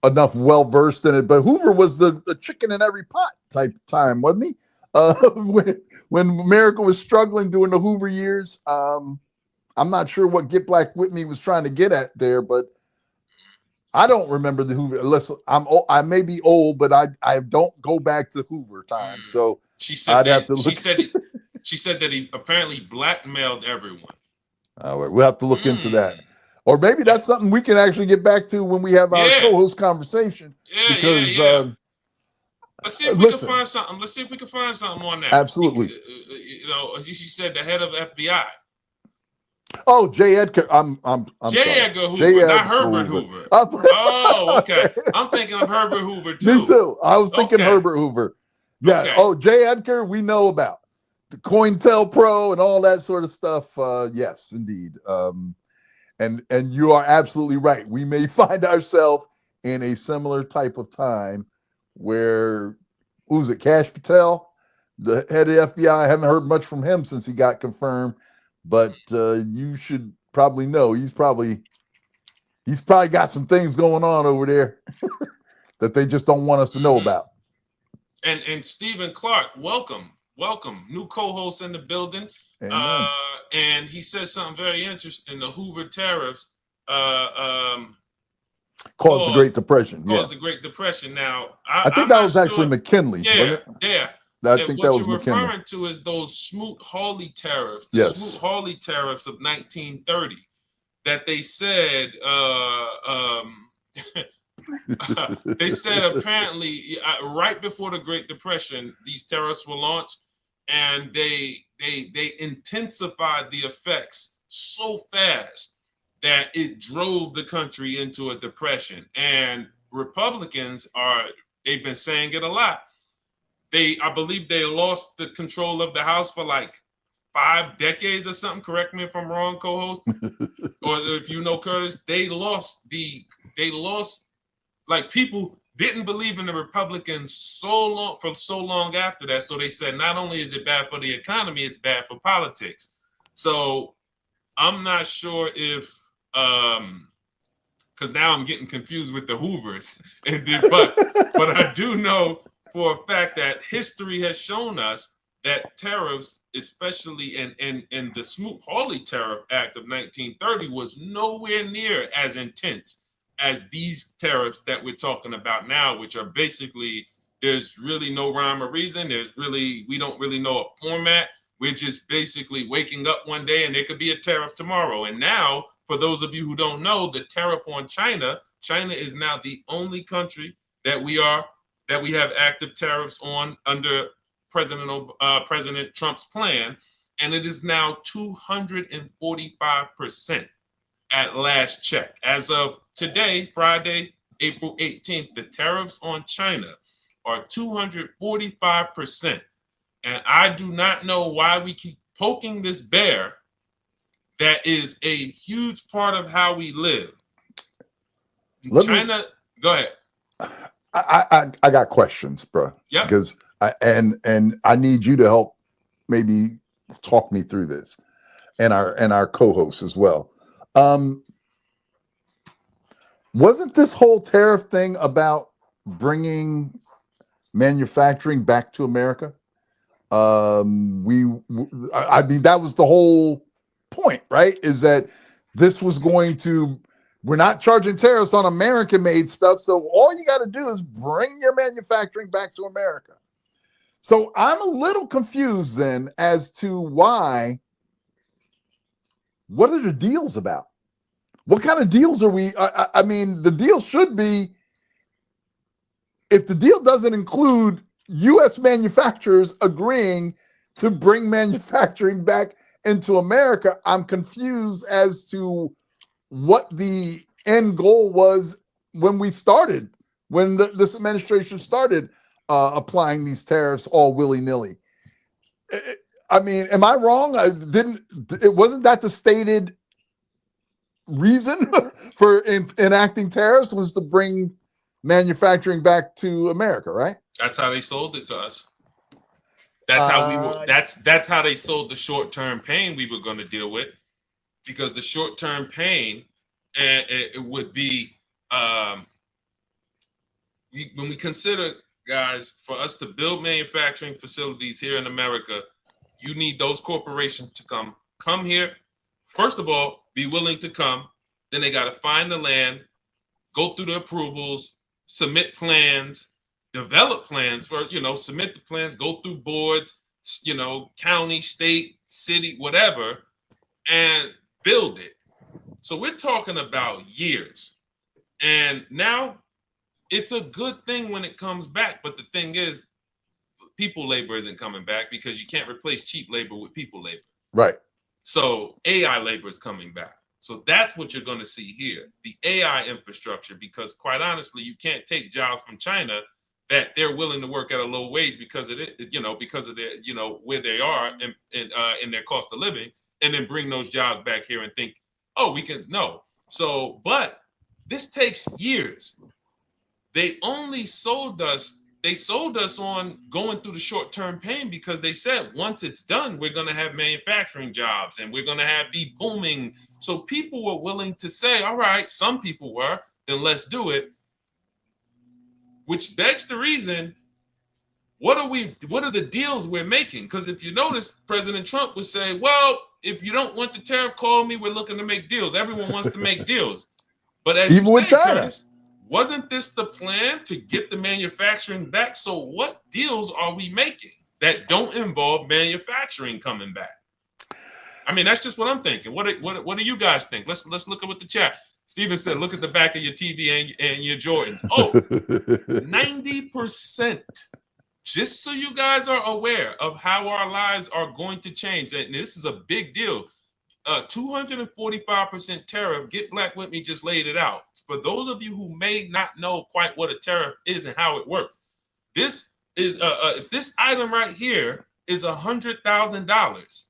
enough well versed in it, but Hoover was the chicken in every pot type time, wasn't he? When America was struggling during the Hoover years. I'm not sure what Get Black With Me was trying to get at there, but I don't remember the Hoover. Listen, I may be old, but I don't go back to Hoover time. So she said I'd have to look. She said that he apparently blackmailed everyone. We'll have to look into that. Or maybe that's something we can actually get back to when we have our co-host conversation. Because let's see if we can find something. Let's see if we can find something on that. Absolutely. She said the head of FBI. Oh, J. Edgar. I'm J. sorry. Edgar Hoover, not Herbert Hoover. Oh, okay. I'm thinking of Herbert Hoover too. Me too. I was thinking Herbert Hoover. Yeah. Okay. Oh, J. Edgar, we know about the COINTELPRO and all that sort of stuff. Yes, indeed. And you are absolutely right. We may find ourselves in a similar type of time where, who's it, Kash Patel, the head of the FBI. I haven't heard much from him since he got confirmed, but you should probably know he's probably got some things going on over there that they just don't want us to know about. And Stephen Clark, welcome, new co-host in the building. And he says something very interesting. The Hoover tariffs caused the Great Depression. The Great Depression. Now, I think that was actually McKinley. Yeah. I think that was McKinley. What you're referring to is those Smoot-Hawley tariffs. The Smoot-Hawley tariffs of 1930 that they said. They said apparently right before the Great Depression, these tariffs were launched, and they intensified the effects so fast that it drove the country into a depression. And Republicans they've been saying it a lot. I believe they lost the control of the House for like 5 decades or something. Correct me if I'm wrong, co-host. Or if you know, Curtis, they lost, like, people didn't believe in the Republicans for so long after that. So they said, not only is it bad for the economy, it's bad for politics. So I'm not sure if, because now I'm getting confused with the Hoovers. But I do know for a fact that history has shown us that tariffs, especially in the Smoot-Hawley Tariff Act of 1930, was nowhere near as intense as these tariffs that we're talking about now, which are basically, there's really no rhyme or reason. We don't really know a format. We're just basically waking up one day and there could be a tariff tomorrow. And now, for those of you who don't know, the tariff on China is now the only country that we have active tariffs on under President Trump's plan, and it is now 245% at last check. As of today, Friday, April 18th, the tariffs on China are 245%. And I do not know why we keep poking this bear that is a huge part of how we live. Go ahead. I got questions, bro. Yeah. Because I need you to help maybe talk me through this, and our co-hosts as well. Wasn't this whole tariff thing about bringing manufacturing back to America? I mean, that was the whole point, right? Is that this was going to, we're not charging tariffs on American-made stuff, so all you got to do is bring your manufacturing back to America. So I'm a little confused then as to what are the deals about? What kind of deals are we? I mean, the deal should be, if the deal doesn't include U.S. manufacturers agreeing to bring manufacturing back into America, I'm confused as to what the end goal was when this administration started applying these tariffs all willy-nilly. I mean, am I wrong? Wasn't that the stated reason for enacting tariffs was to bring manufacturing back to America, right? That's how they sold it to us. That's how we were. That's how they sold the short-term pain we were going to deal with, because the short-term pain, it would be when we consider, guys, for us to build manufacturing facilities here in America, you need those corporations to come here. First of all, be willing to come. Then they got to find the land, go through the approvals, submit plans, develop plans first, submit the plans, go through boards, county, state, city, whatever, and build it. So we're talking about years. And now it's a good thing when it comes back. But the thing is, people labor isn't coming back, because you can't replace cheap labor with people labor. Right. So AI labor is coming back. So that's what you're going to see here, the AI infrastructure, because quite honestly, you can't take jobs from China that they're willing to work at a low wage because of it, because of their, where they are in their cost of living, and then bring those jobs back here and think, oh, we can. No. So, but this takes years. They sold us on going through the short-term pain, because they said once it's done, we're going to have manufacturing jobs and we're going to be booming. So people were willing to say, all right, some people were, then let's do it. Which begs the reason, what are the deals we're making? Because if you notice, President Trump would say, well, if you don't want the tariff, call me. We're looking to make deals. Everyone wants to make deals. But as even with China, Curtis, wasn't this the plan to get the manufacturing back? So what deals are we making that don't involve manufacturing coming back? I mean, that's just what I'm thinking. What do you guys think? Let's look at what the chat. Steven said, look at the back of your TV and your Jordans. Oh, 90%. Just so you guys are aware of how our lives are going to change. And this is a big deal. 245% tariff. Get Black with Me just laid it out. For those of you who may not know quite what a tariff is and how it works, this is if this item right here is $100,000,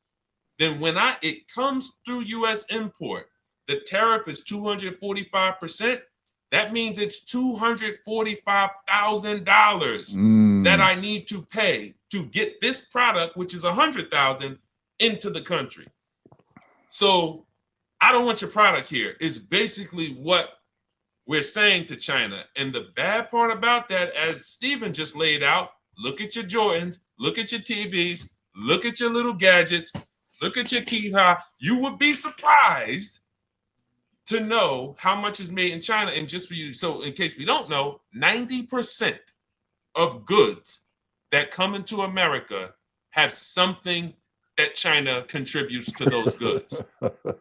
then when it comes through U.S. import, the tariff is 245%. That means it's $245,000 that I need to pay to get this product, which is $100,000, into the country. So I don't want your product here is basically what we're saying to China. And the bad part about that, as Stephen just laid out, look at your Jordans, look at your TVs, look at your little gadgets, look at your Kiha. You would be surprised to know how much is made in China. And just for you, so in case we don't know, 90% of goods that come into America have something that China contributes to those goods.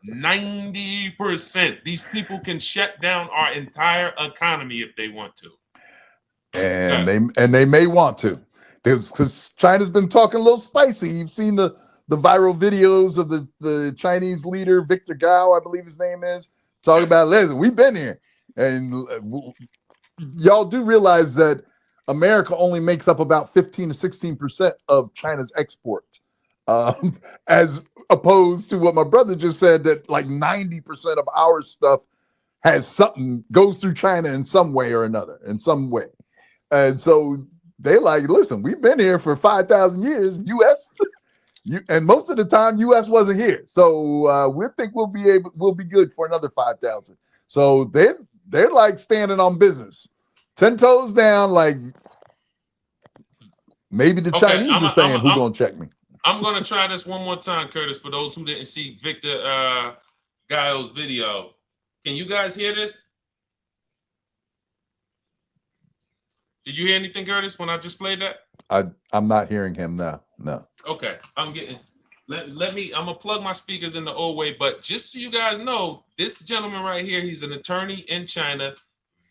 90%. These people can shut down our entire economy if they want to. And they may want to, because China's been talking a little spicy. You've seen the viral videos of the Chinese leader, Victor Gao, I believe his name is, talking about, listen, we've been here. And y'all do realize that America only makes up about 15 to 16% of China's exports. As opposed to what my brother just said, that like 90% of our stuff goes through China in some way or another, in some way. And so they like, listen, we've been here for 5,000 years, US, and most of the time US wasn't here. So we think we'll be good for another 5,000. So they're like standing on business, 10 toes down, like maybe the Chinese are saying, who's gonna check me? I'm going to try this one more time, Curtis, for those who didn't see Victor Gaio's video. Can you guys hear this? Did you hear anything, Curtis, when I just played that? I'm not hearing him now. No. Okay. I'm going to plug my speakers in the old way, but just so you guys know, this gentleman right here, he's an attorney in China,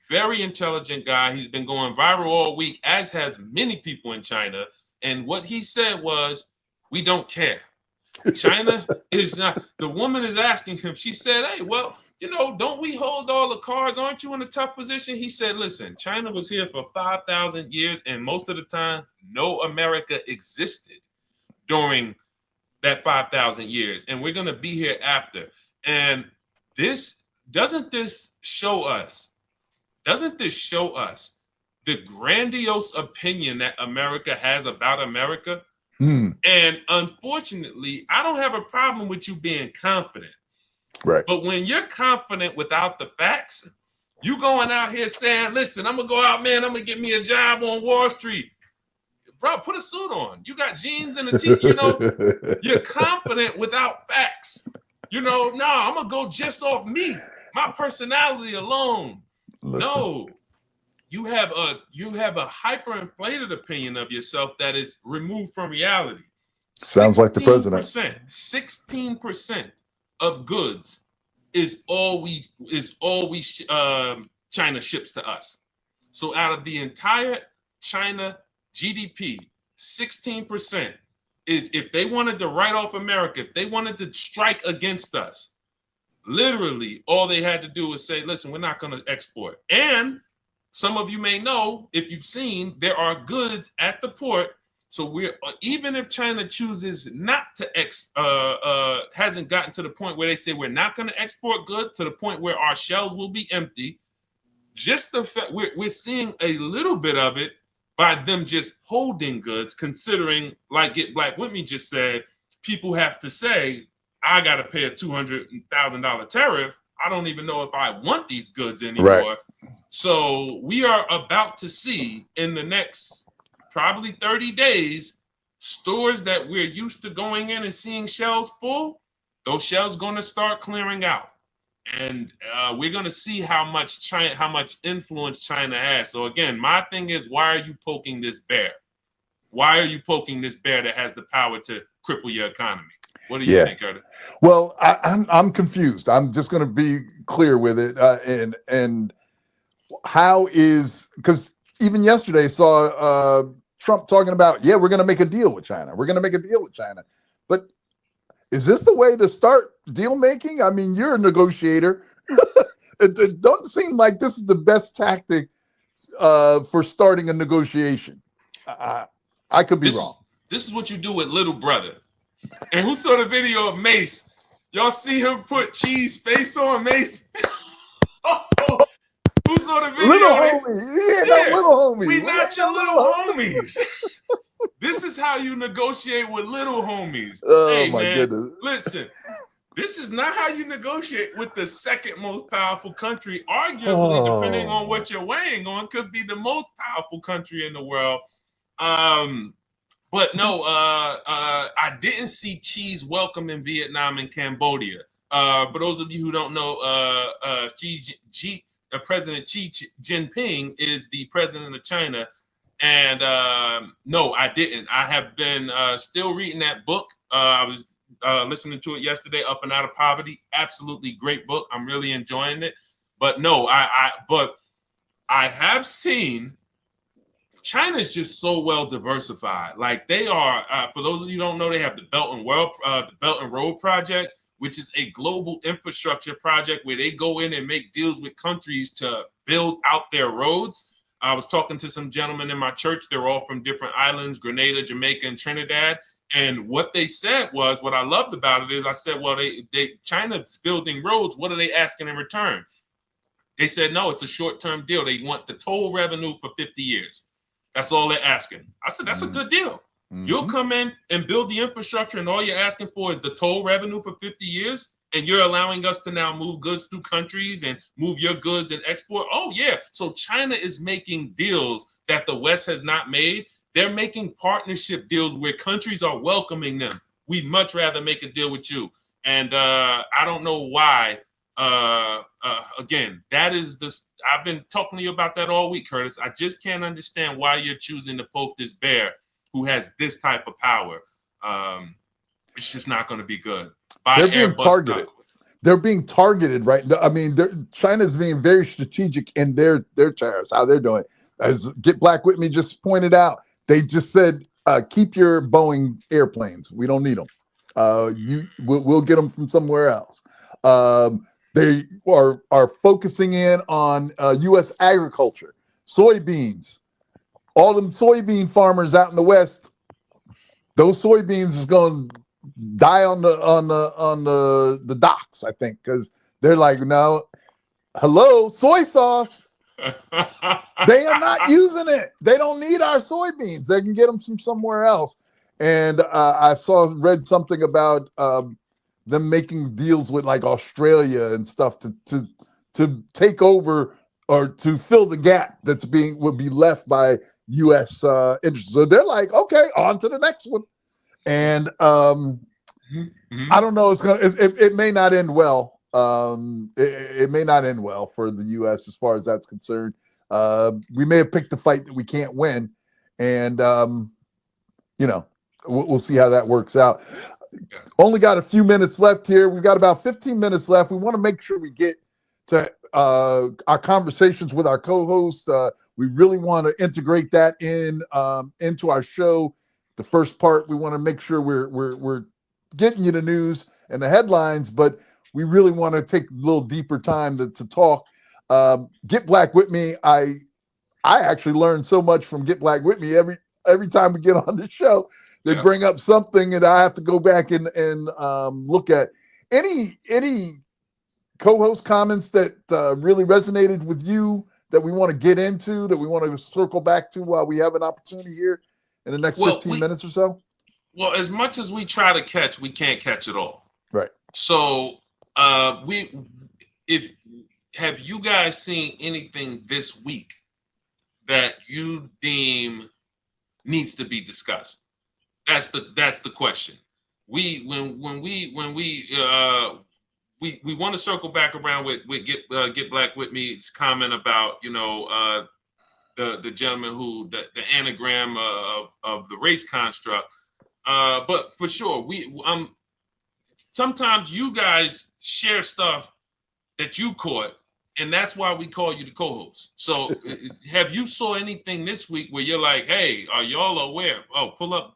very intelligent guy. He's been going viral all week, as has many people in China. And what he said was, we don't care. China is not. The woman is asking him, she said, hey, well, don't we hold all the cards? Aren't you in a tough position? He said, listen, China was here for 5,000 years, and most of the time, no America existed during that 5,000 years. And we're going to be here after. And this doesn't this show us the grandiose opinion that America has about America? And unfortunately, I don't have a problem with you being confident. Right. But when you're confident without the facts, you going out here saying, listen, I'm going to go out, man, I'm going to get me a job on Wall Street. Bro, put a suit on. You got jeans and a tee, you know, you're confident without facts. You know, no, I'm going to go just off me, my personality alone. Listen. No, you have a hyperinflated opinion of yourself that is removed from reality. Sounds like the president. 16% of goods is all China ships to us. So out of the entire China GDP, 16% is, if they wanted to write off America, if they wanted to strike against us, literally all they had to do was say, listen, we're not going to export. And some of you may know, if you've seen, there are goods at the port. So we're, even if China chooses not to hasn't gotten to the point where they say we're not going to export goods, to the point where our shelves will be empty, just the fact we're seeing a little bit of it by them just holding goods, considering, like Black Whitney just said, people have to say, I got to pay a $200,000 tariff. I don't even know if I want these goods anymore. Right. So we are about to see in the next probably 30 days, stores that we're used to going in and seeing shelves full, those shelves going to start clearing out. And we're going to see how much influence China has. So again, my thing is, why are you poking this bear? Why are you poking this bear that has the power to cripple your economy? What do you think, Curtis? Well, I'm confused. I'm just going to be clear with it. And how is, because even yesterday saw Trump talking about, yeah, we're going to make a deal with China. We're going to make a deal with China. But is this the way to start deal making? I mean, you're a negotiator. It doesn't seem like this is the best tactic for starting a negotiation. I could be wrong. This is what you do with little brother. And who saw the video of Mace? Y'all see him put cheese face on Mace? Who saw the video? Little homie. Yeah, little homie. We not your little homies. This is how you negotiate with little homies. Oh, hey, my goodness. Listen, this is not how you negotiate with the second most powerful country. Arguably, depending on what you're weighing on, could be the most powerful country in the world. But no, I didn't see cheese welcome in Vietnam and Cambodia. For those of you who don't know, President Xi Jinping is the president of China. And no, I didn't. I have been still reading that book. I was listening to it yesterday, Up and Out of Poverty. Absolutely great book. I'm really enjoying it. But no, but I have seen China is just so well diversified. Like they are, for those of you who don't know, they have the Belt and Road Project, which is a global infrastructure project where they go in and make deals with countries to build out their roads. I was talking to some gentlemen in my church. They're all from different islands, Grenada, Jamaica, and Trinidad. And what they said was, what I loved about it is, I said, well, China's building roads. What are they asking in return? They said, no, it's a short-term deal. They want the toll revenue for 50 years. That's all they're asking. I said, that's a good deal. Mm-hmm. You'll come in and build the infrastructure, and all you're asking for is the toll revenue for 50 years, and you're allowing us to now move goods through countries and move your goods and export. Oh, yeah. So China is making deals that the West has not made. They're making partnership deals where countries are welcoming them. We'd much rather make a deal with you. And I don't know why. Again, that is I've been talking to you about that all week, Curtis. I just can't understand why you're choosing to poke this bear who has this type of power. It's just not going to be good. They're being targeted. They're being targeted, right? I mean, China's being very strategic in their tariffs, how they're doing. As Get Black With Me just pointed out, they just said, keep your Boeing airplanes. We don't need them. We'll get them from somewhere else. They are focusing in on U.S. agriculture, soybeans. All them soybean farmers out in the West, those soybeans is going to die on the docks, I think, because They're like, no, hello, soy sauce. They are not using it. They don't need our soybeans. They can get them from somewhere else. And I read something about them making deals with like Australia and stuff to take over or to fill the gap would be left by U.S. Interests. So they're like, okay, on to the next one. And I don't know. It may not end well. It may not end well for the U.S. as far as that's concerned. We may have picked a fight that we can't win, and we'll see how that works out. Only got a few minutes left here. We've got about 15 minutes left. We want to make sure we get to our conversations with our co-host. We really want to integrate that into our show. The first part, we want to make sure we're getting you the news and the headlines, but we really want to take a little deeper time to talk. Get Black with Me. I actually learn so much from Get Black with Me every time we get on the show. They bring up something that I have to go back and look at. Any co-host comments that really resonated with you that we want to get into, that we want to circle back to while we have an opportunity here in the next 15 minutes or so? Well, as much as we try to catch, we can't catch it all. Right. So have you guys seen anything this week that you deem needs to be discussed? That's the question. We want to circle back around with Get Black with Me's comment about the gentleman who the anagram of the race construct. But for sure, sometimes you guys share stuff that you caught, and that's why we call you the co-host. So have you saw anything this week where you're like, hey, are y'all aware? Oh, pull up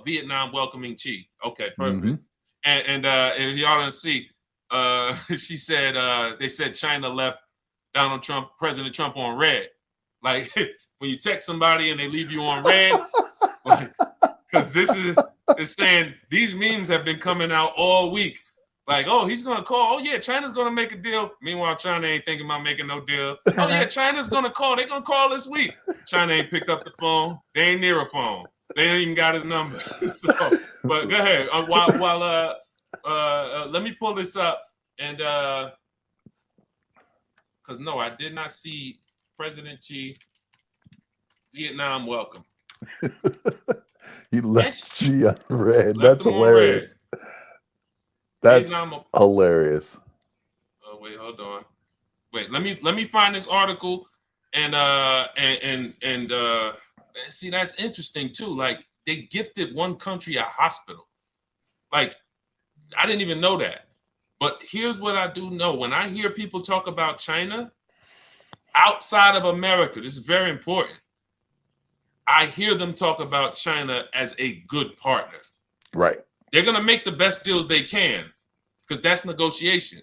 Vietnam welcoming Chi. Okay, perfect. Mm-hmm. And if y'all didn't see, she said they said China left President Trump on red. Like when you text somebody and they leave you on red, because it's saying these memes have been coming out all week. Like, oh, he's gonna call. Oh yeah, China's gonna make a deal. Meanwhile, China ain't thinking about making no deal. Oh yeah, China's gonna call. They're gonna call this week. China ain't picked up the phone. They ain't near a phone. They ain't even got his number. So, but go ahead. While let me pull this up and because no, I did not see President Xi Vietnam welcome. He left Xi on red. That's hilarious. That's hilarious. Oh wait, hold on. Wait, let me find this article and see, that's interesting too. Like they gifted one country a hospital. Like I didn't even know that. But here's what I do know. When I hear people talk about China outside of America, this is very important. I hear them talk about China as a good partner. Right. They're going to make the best deals they can because that's negotiation.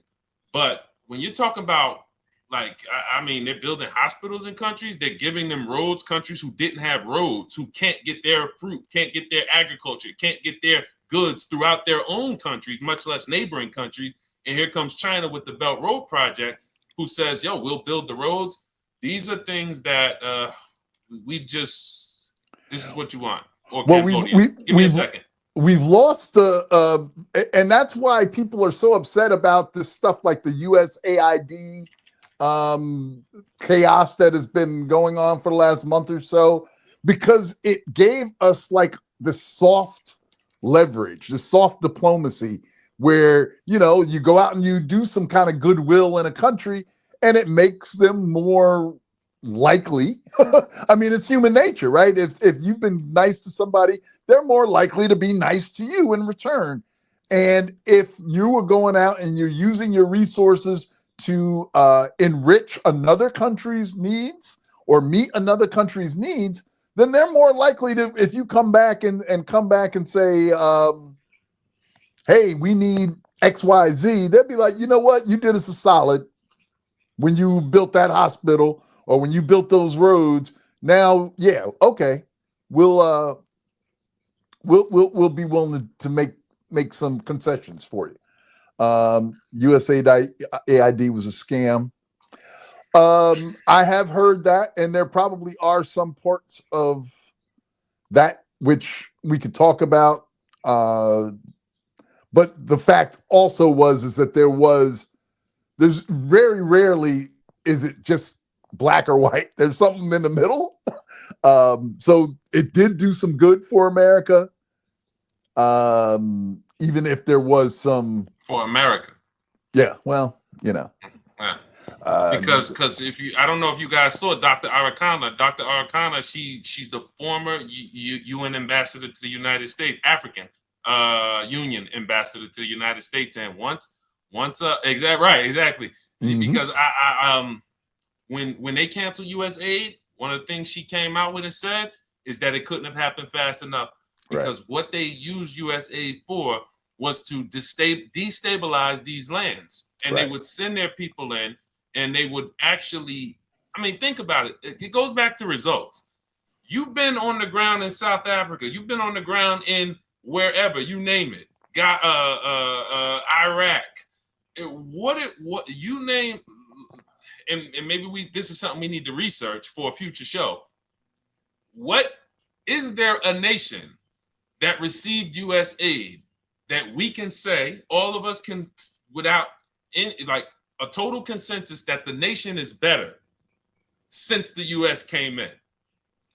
But when you're talking about, like, I mean, they're building hospitals in countries, they're giving them roads, countries who didn't have roads, who can't get their fruit, can't get their agriculture, can't get their goods throughout their own countries, much less neighboring countries. And here comes China with the Belt Road Project, who says, yo, we'll build the roads. These are things that this is what you want. Or well, give me a second. We've lost the, and that's why people are so upset about this stuff like the USAID chaos that has been going on for the last month or so, because it gave us like the soft leverage, the soft diplomacy where, you know, you go out and you do some kind of goodwill in a country and it makes them more likely. I mean, it's human nature, right? If you've been nice to somebody, they're more likely to be nice to you in return. And if you were going out and you're using your resources to enrich another country's needs or meet another country's needs, then they're more likely to, if you come back and say, hey, we need XYZ, they'll be like, you know what? You did us a solid when you built that hospital or when you built those roads. Now, yeah, okay, we'll be willing to make some concessions for you. USAID was a scam. I have heard that, and there probably are some parts of that which we could talk about. But the fact also is that there's very rarely is it just black or white. There's something in the middle. So it did do some good for America. Even if there was some for America. Yeah, well, you know. Yeah. Because I don't know if you guys saw Dr. Arikana. Dr. Arikana, she's the former UN ambassador to the United States, African Union ambassador to the United States, and exactly. Mm-hmm. Because when they canceled U.S. aid, one of the things she came out with and said is that it couldn't have happened fast enough because what they used U.S. aid for was to destabilize these lands, and they would send their people in. And they would actually, I mean, think about it. It goes back to results. You've been on the ground in South Africa. You've been on the ground in wherever, you name it. Iraq. What you name, and maybe this is something we need to research for a future show. What is there a nation that received U.S. aid that we can say, all of us can, without a total consensus that the nation is better since the U.S. came in?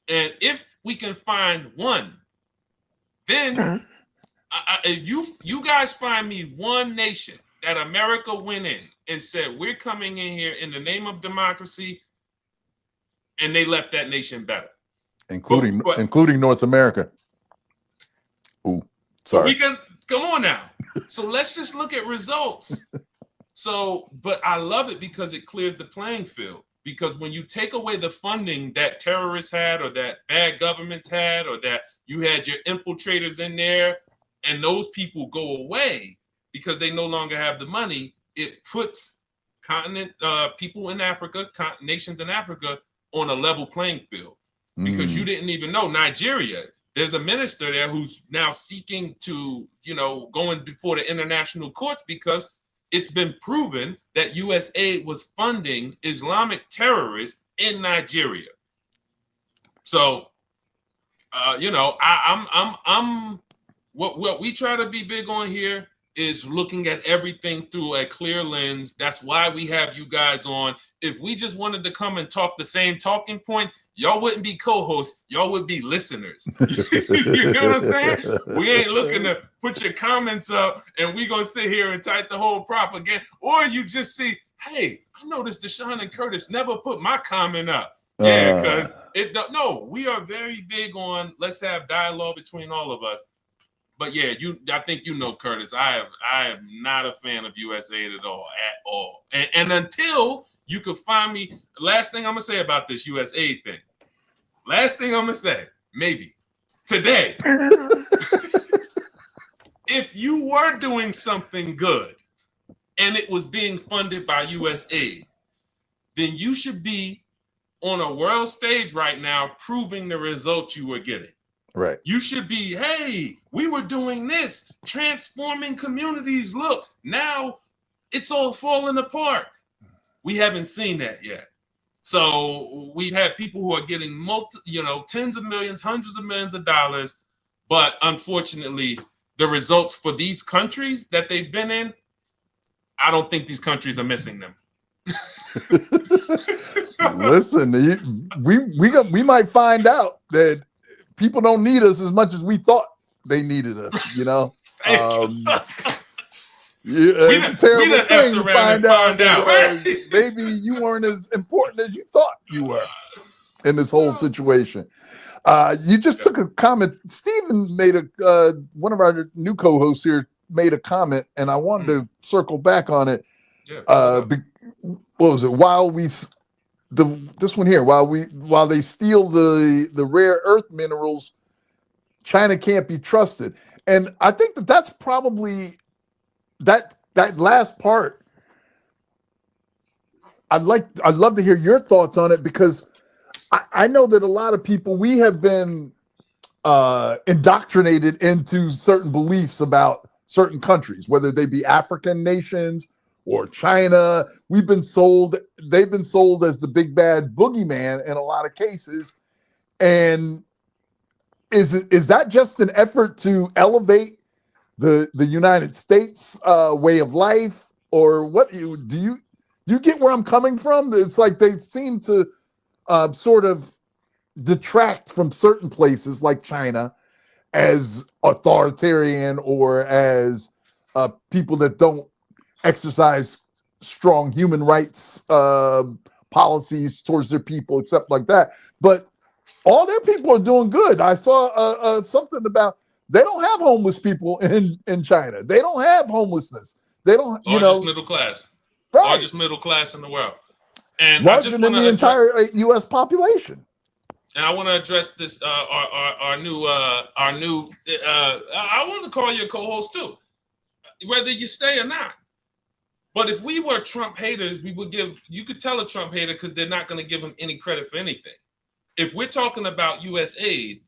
And if we can find one, then if you guys find me one nation that America went in and said, we're coming in here in the name of democracy, and they left that nation better. Including North America. Ooh, sorry. We can, come on now. So let's just look at results. So, but I love it because it clears the playing field. Because when you take away the funding that terrorists had, or that bad governments had, or that you had your infiltrators in there, and those people go away because they no longer have the money, it puts people in Africa, nations in Africa, on a level playing field. Because you didn't even know Nigeria. There's a minister there who's now seeking to, going before the international courts because it's been proven that U.S. aid was funding Islamic terrorists in Nigeria. So, what we try to be big on here is looking at everything through a clear lens. That's why we have you guys on. If we just wanted to come and talk the same talking point, y'all wouldn't be co-hosts. Y'all would be listeners. You know what I'm saying? We ain't looking to put your comments up and we gonna sit here and type the whole propaganda. Or you just see, hey, I noticed Deshone and Curtis never put my comment up. Yeah, because we are very big on let's have dialogue between all of us. But yeah, I think Curtis, I am not a fan of US aid at all. And until you could find me, last thing I'm gonna say about this US aid thing. Last thing I'm gonna say, maybe today, if you were doing something good and it was being funded by US aid, then you should be on a world stage right now proving the results you were getting. Right. You should be, hey, we were doing this, transforming communities. Look, now it's all falling apart. We haven't seen that yet. So we've had people who are getting tens of millions, hundreds of millions of dollars. But unfortunately, the results for these countries that they've been in, I don't think these countries are missing them. Listen, we might find out that people don't need us as much as we thought they needed us, it's a terrible thing to find out that maybe you weren't as important as you thought you were in this whole situation. You just took a comment. Stephen made one of our new co-hosts here made a comment, and I wanted to circle back on it. What was it? While they steal the rare earth minerals, China can't be trusted. And I think that's probably that last part. I'd love to hear your thoughts on it, because I know that a lot of people, we have been indoctrinated into certain beliefs about certain countries, whether they be African nations or China. They've been sold as the big bad boogeyman in a lot of cases. And is that just an effort to elevate the United States way of life, or what? Do you get where I'm coming from? It's like they seem to sort of detract from certain places like China as authoritarian, or as people that don't exercise strong human rights policies towards their people, except like that. But all their people are doing good. I saw something about they don't have homeless people in China. They don't have homelessness. They don't, largest middle class, right, largest middle class in the world, and larger I just than want the to address, entire U.S. population. and I want to address this. Our new. I want to call you a co-host too, whether you stay or not. But if we were Trump haters, we would give. You could tell a Trump hater because they're not going to give him any credit for anything. If we're talking about U.S. aid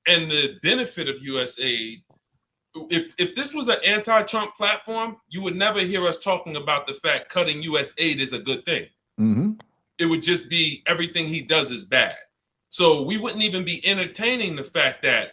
and the benefit of U.S. aid, if this was an anti-Trump platform, you would never hear us talking about the fact cutting U.S. aid is a good thing. Mm-hmm. It would just be everything he does is bad. So we wouldn't even be entertaining the fact that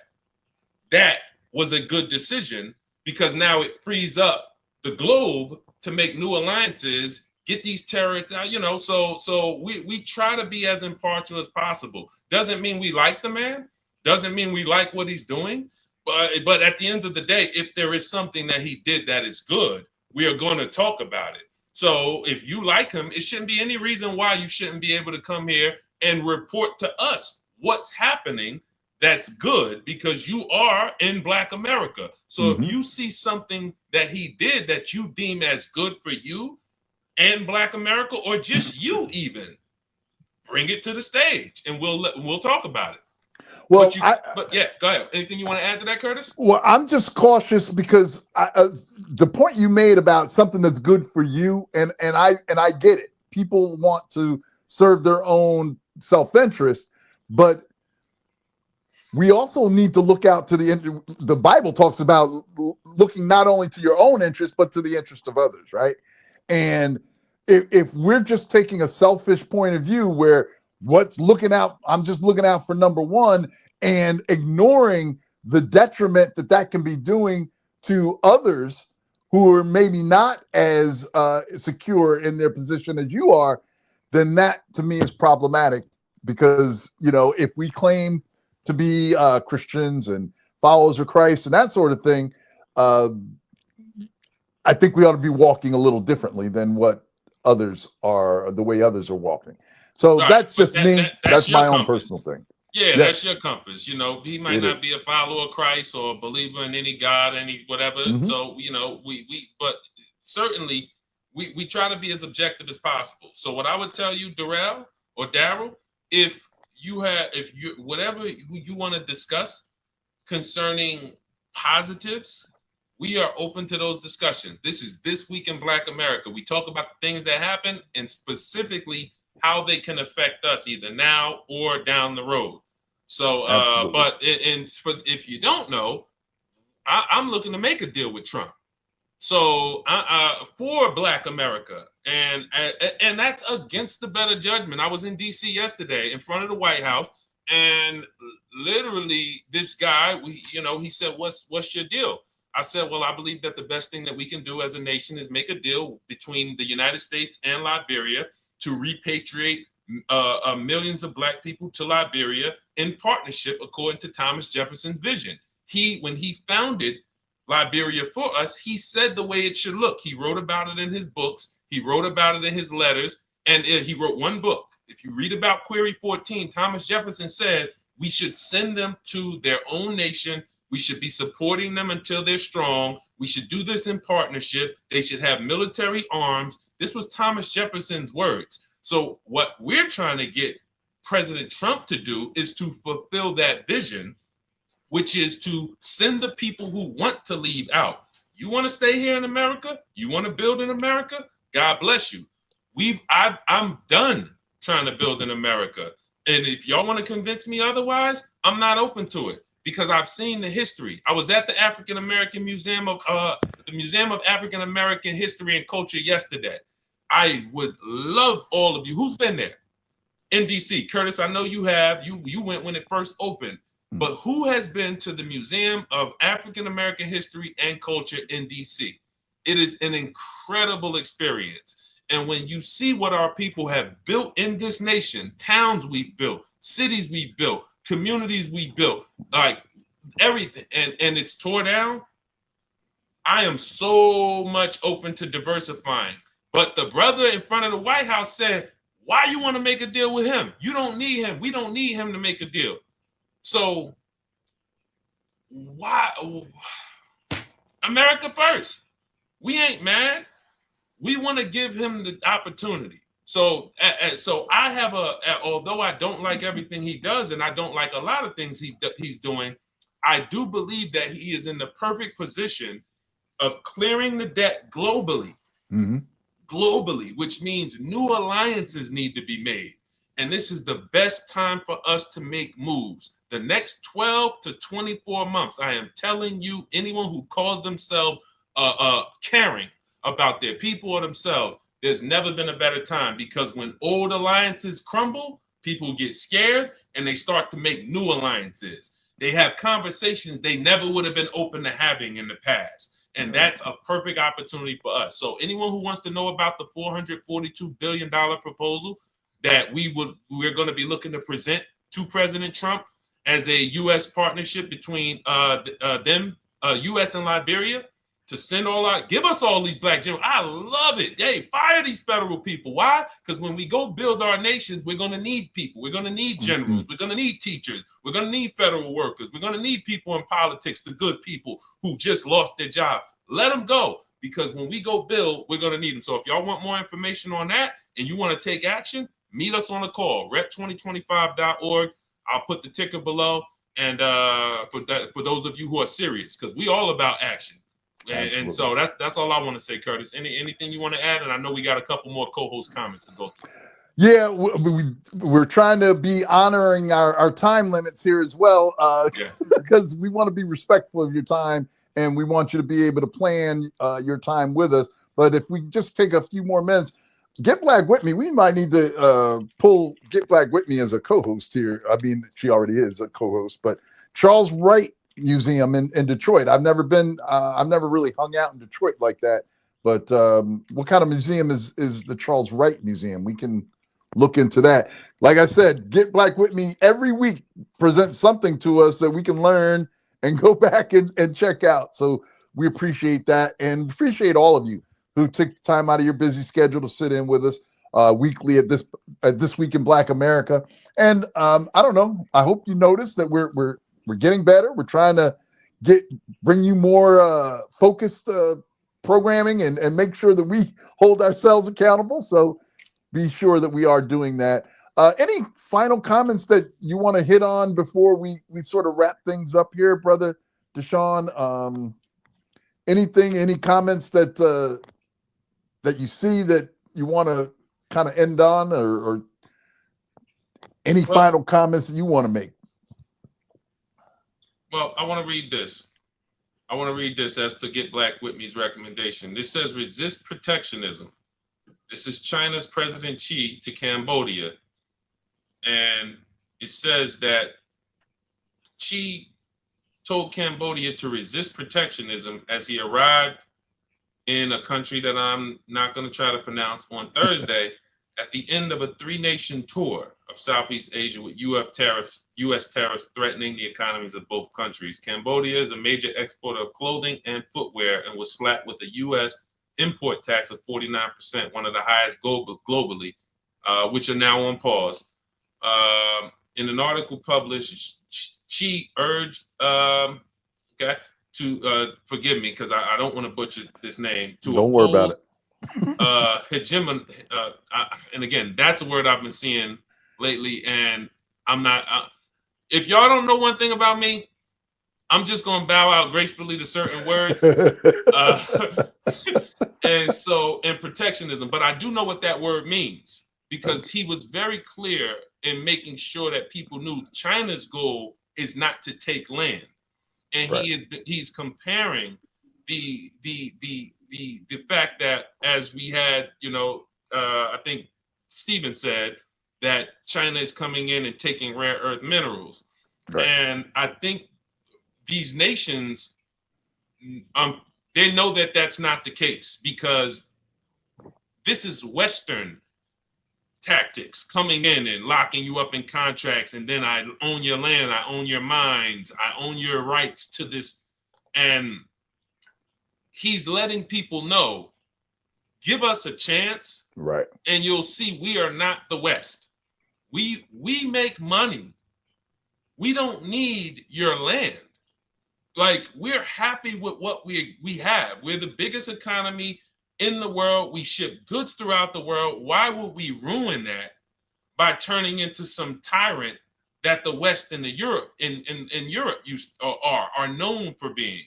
that was a good decision, because now it frees up the globe to make new alliances, get these terrorists out, so we try to be as impartial as possible. Doesn't mean we like the man, doesn't mean we like what he's doing, but at the end of the day, if there is something that he did that is good, we are going to talk about it. So if you like him, it shouldn't be any reason why you shouldn't be able to come here and report to us what's happening that's good, because you are in Black America. So if you see something that he did that you deem as good for you and Black America, or just you even, bring it to the stage and we'll talk about it. Well, but yeah, go ahead. Anything you want to add to that, Curtis? Well, I'm just cautious because the point you made about something that's good for you, and I get it. People want to serve their own self-interest, but we also need to look out to the Bible talks about looking not only to your own interest, but to the interest of others, right? And if we're just taking a selfish point of view where I'm just looking out for number one, and ignoring the detriment that can be doing to others who are maybe not as secure in their position as you are, then that to me is problematic. Because, if we claim to be Christians and followers of Christ and that sort of thing, I think we ought to be walking a little differently than what others are, the way others are walking. So right. That's just me. That's my own personal thing. Yeah, yes. That's your compass. He might not be a follower of Christ or a believer in any God, any whatever. So, but certainly we try to be as objective as possible. So what I would tell you, Darrell or Daryl, if you whatever you want to discuss concerning positives, we are open to those discussions. This is This Week in Black America. We talk about the things that happen and specifically how they can affect us either now or down the road. So, but if you don't know, I'm looking to make a deal with Trump. So for Black America, and that's against the better judgment. I was in DC yesterday in front of the White House, and literally this guy, he said, what's your deal? I said, well, I believe that the best thing that we can do as a nation is make a deal between the United States and Liberia to repatriate millions of Black people to Liberia in partnership, according to Thomas Jefferson's vision. When he founded Liberia for us, he said the way it should look. He wrote about it in his books. He wrote about it in his letters. And he wrote one book. If you read about Query 14, Thomas Jefferson said we should send them to their own nation. We should be supporting them until they're strong. We should do this in partnership. They should have military arms. This was Thomas Jefferson's words. So what we're trying to get President Trump to do is to fulfill that vision, which is to send the people who want to leave out. You want to stay here in America? You want to build in America? God bless you. I'm done trying to build in America. And if y'all want to convince me otherwise, I'm not open to it. because I've seen the history. I was at the African American Museum of the Museum of African American History and Culture yesterday. I would love all of you. Who's been there in DC? Curtis, I know you have. You went when it first opened. But who has been to the Museum of African American History and Culture in DC? It is an incredible experience. And when you see what our people have built in this nation, towns we built, cities we built, communities we built, like everything, and it's tore down, I am so much open to diversifying. But the brother in front of the White House said, why you want to make a deal with him? You don't need him. We don't need him to make a deal. So why? America first. We ain't mad. We want to give him the opportunity. So I have although I don't like everything he does, and I don't like a lot of things he's doing, I do believe that he is in the perfect position of clearing the debt globally. Mm-hmm. Globally, which means new alliances need to be made. And this is the best time for us to make moves. The next 12 to 24 months, I am telling you, anyone who calls themselves caring about their people or themselves, there's never been a better time, because when old alliances crumble, people get scared and they start to make new alliances. They have conversations they never would have been open to having in the past. And that's a perfect opportunity for us. So anyone who wants to know about the $442 billion proposal that we're going to be looking to present to President Trump as a U.S. partnership between U.S. and Liberia, to send give us all these black generals. I love it. Hey, fire these federal people. Why? Because when we go build our nations, we're going to need people. We're going to need generals. Mm-hmm. We're going to need teachers. We're going to need federal workers. We're going to need people in politics, the good people who just lost their job. Let them go, because when we go build, we're going to need them. So if y'all want more information on that and you want to take action, meet us on a call, rep2025.org. I'll put the ticker below. And for those of you who are serious, because we all about action. And so that's all I want to say, Curtis. Anything you want to add? And I know we got a couple more co-host comments to go through. Yeah, we're trying to be honoring our time limits here as well, because we want to be respectful of your time, and we want you to be able to plan your time with us. But if we just take a few more minutes, Get Black with Me, we might need to pull Get Black with Me as a co-host here. I mean, she already is a co-host, but Charles Wright Museum in Detroit. I've never really hung out in Detroit like that. But what kind of museum is the Charles Wright Museum? We can look into that. Like I said, Get Black with Me every week presents something to us that we can learn and go back and check out. So we appreciate that, and appreciate all of you who took the time out of your busy schedule to sit in with us weekly at this Week in Black America. And I don't know, I hope you notice that we're getting better. We're trying to bring you more focused programming and make sure that we hold ourselves accountable. So be sure that we are doing that. Any final comments that you want to hit on before we sort of wrap things up here, Brother Deshone? Any comments that you see that you want to kind of end on, or any final comments that you want to make? Well, I want to read this. As to Get Black with Me's recommendation. This says, resist protectionism. This is China's President Xi to Cambodia. And it says that Xi told Cambodia to resist protectionism as he arrived in a country that I'm not going to try to pronounce on Thursday at the end of a 3-nation tour of Southeast Asia with U.S. tariffs threatening the economies of both countries. Cambodia is a major exporter of clothing and footwear and was slapped with a U.S. import tax of 49%, one of the highest globally, which are now on pause. In an article published, Xi urged, to forgive me because I don't want to butcher this name. Don't worry about it. Hegemon, and again, that's a word I've been seeing lately, and I'm not. If y'all don't know one thing about me, I'm just going to bow out gracefully to certain words. And protectionism, but I do know what that word means, because he was very clear in making sure that people knew China's goal is not to take land. And Right. he's comparing the fact that, as we had, I think Stephen said that China is coming in and taking rare earth minerals. Right. And I think these nations, they know that that's not the case, because this is Western tactics, coming in and locking you up in contracts, and then I own your land, I own your mines, I own your rights to this. And he's letting people know, give us a chance, Right. and you'll see we are not the West. We make money. We don't need your land. Like, we're happy with what we have. We're the biggest economy in the world. We ship goods throughout the world. Why would we ruin that by turning into some tyrant that the West and the Europe in Europe are known for being?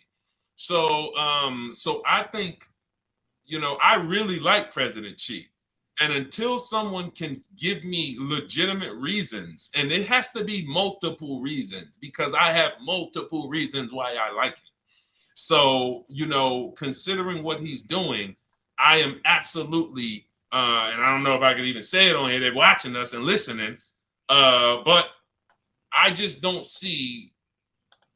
So I think, I really like President Xi. And until someone can give me legitimate reasons, and it has to be multiple reasons, because I have multiple reasons why I like him. So, considering what he's doing, I am absolutely, and I don't know if I could even say it on here, they're watching us and listening, but I just don't see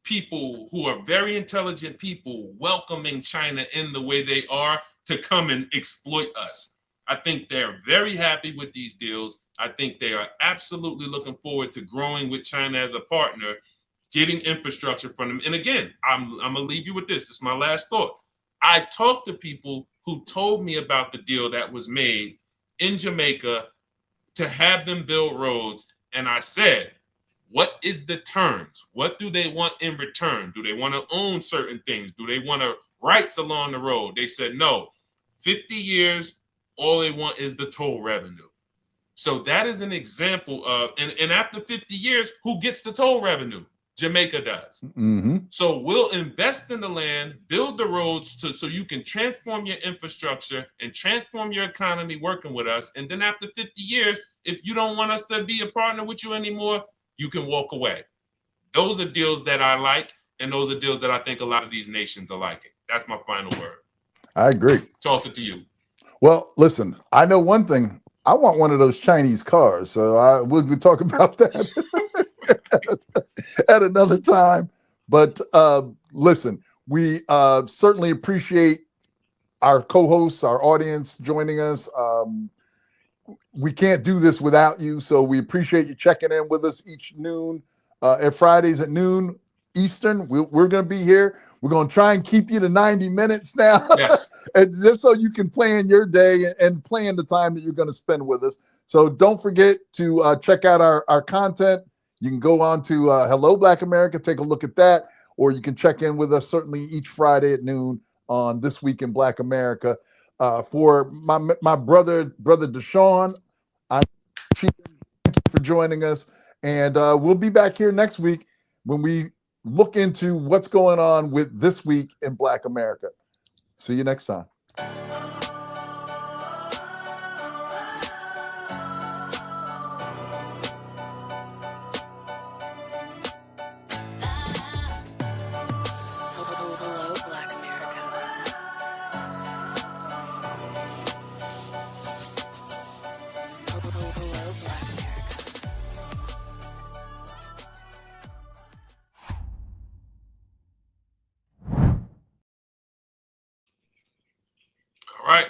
people who are very intelligent people welcoming China in the way they are to come and exploit us. I think they're very happy with these deals. I think they are absolutely looking forward to growing with China as a partner, getting infrastructure from them. And again, I'm going to leave you with this. This is my last thought. I talked to people who told me about the deal that was made in Jamaica to have them build roads. And I said, what is the terms? What do they want in return? Do they want to own certain things? Do they want rights along the road? They said, no, 50 years, all they want is the toll revenue. So that is an example of, and after 50 years, who gets the toll revenue? Jamaica does. Mm-hmm. So we'll invest in the land, build the roads so you can transform your infrastructure and transform your economy working with us. And then after 50 years, if you don't want us to be a partner with you anymore, you can walk away. Those are deals that I like, and those are deals that I think a lot of these nations are liking. That's my final word. I agree. Toss it to you. Well, listen, I know one thing. I want one of those Chinese cars, so we'll talk about that at another time. But listen, we certainly appreciate our co-hosts, our audience joining us. We can't do this without you, so we appreciate you checking in with us each noon, at Fridays at noon Eastern. We're going to be here. We're going to try and keep you to 90 minutes now, Yes. and just so you can plan your day and plan the time that you're going to spend with us. So don't forget to check out our content. You can go on to Hello Black America, take a look at that, or you can check in with us certainly each Friday at noon on This Week in Black America. For my brother Deshone, thank you for joining us, and we'll be back here next week when we look into what's going on with This Week in Black America. See you next time. All right.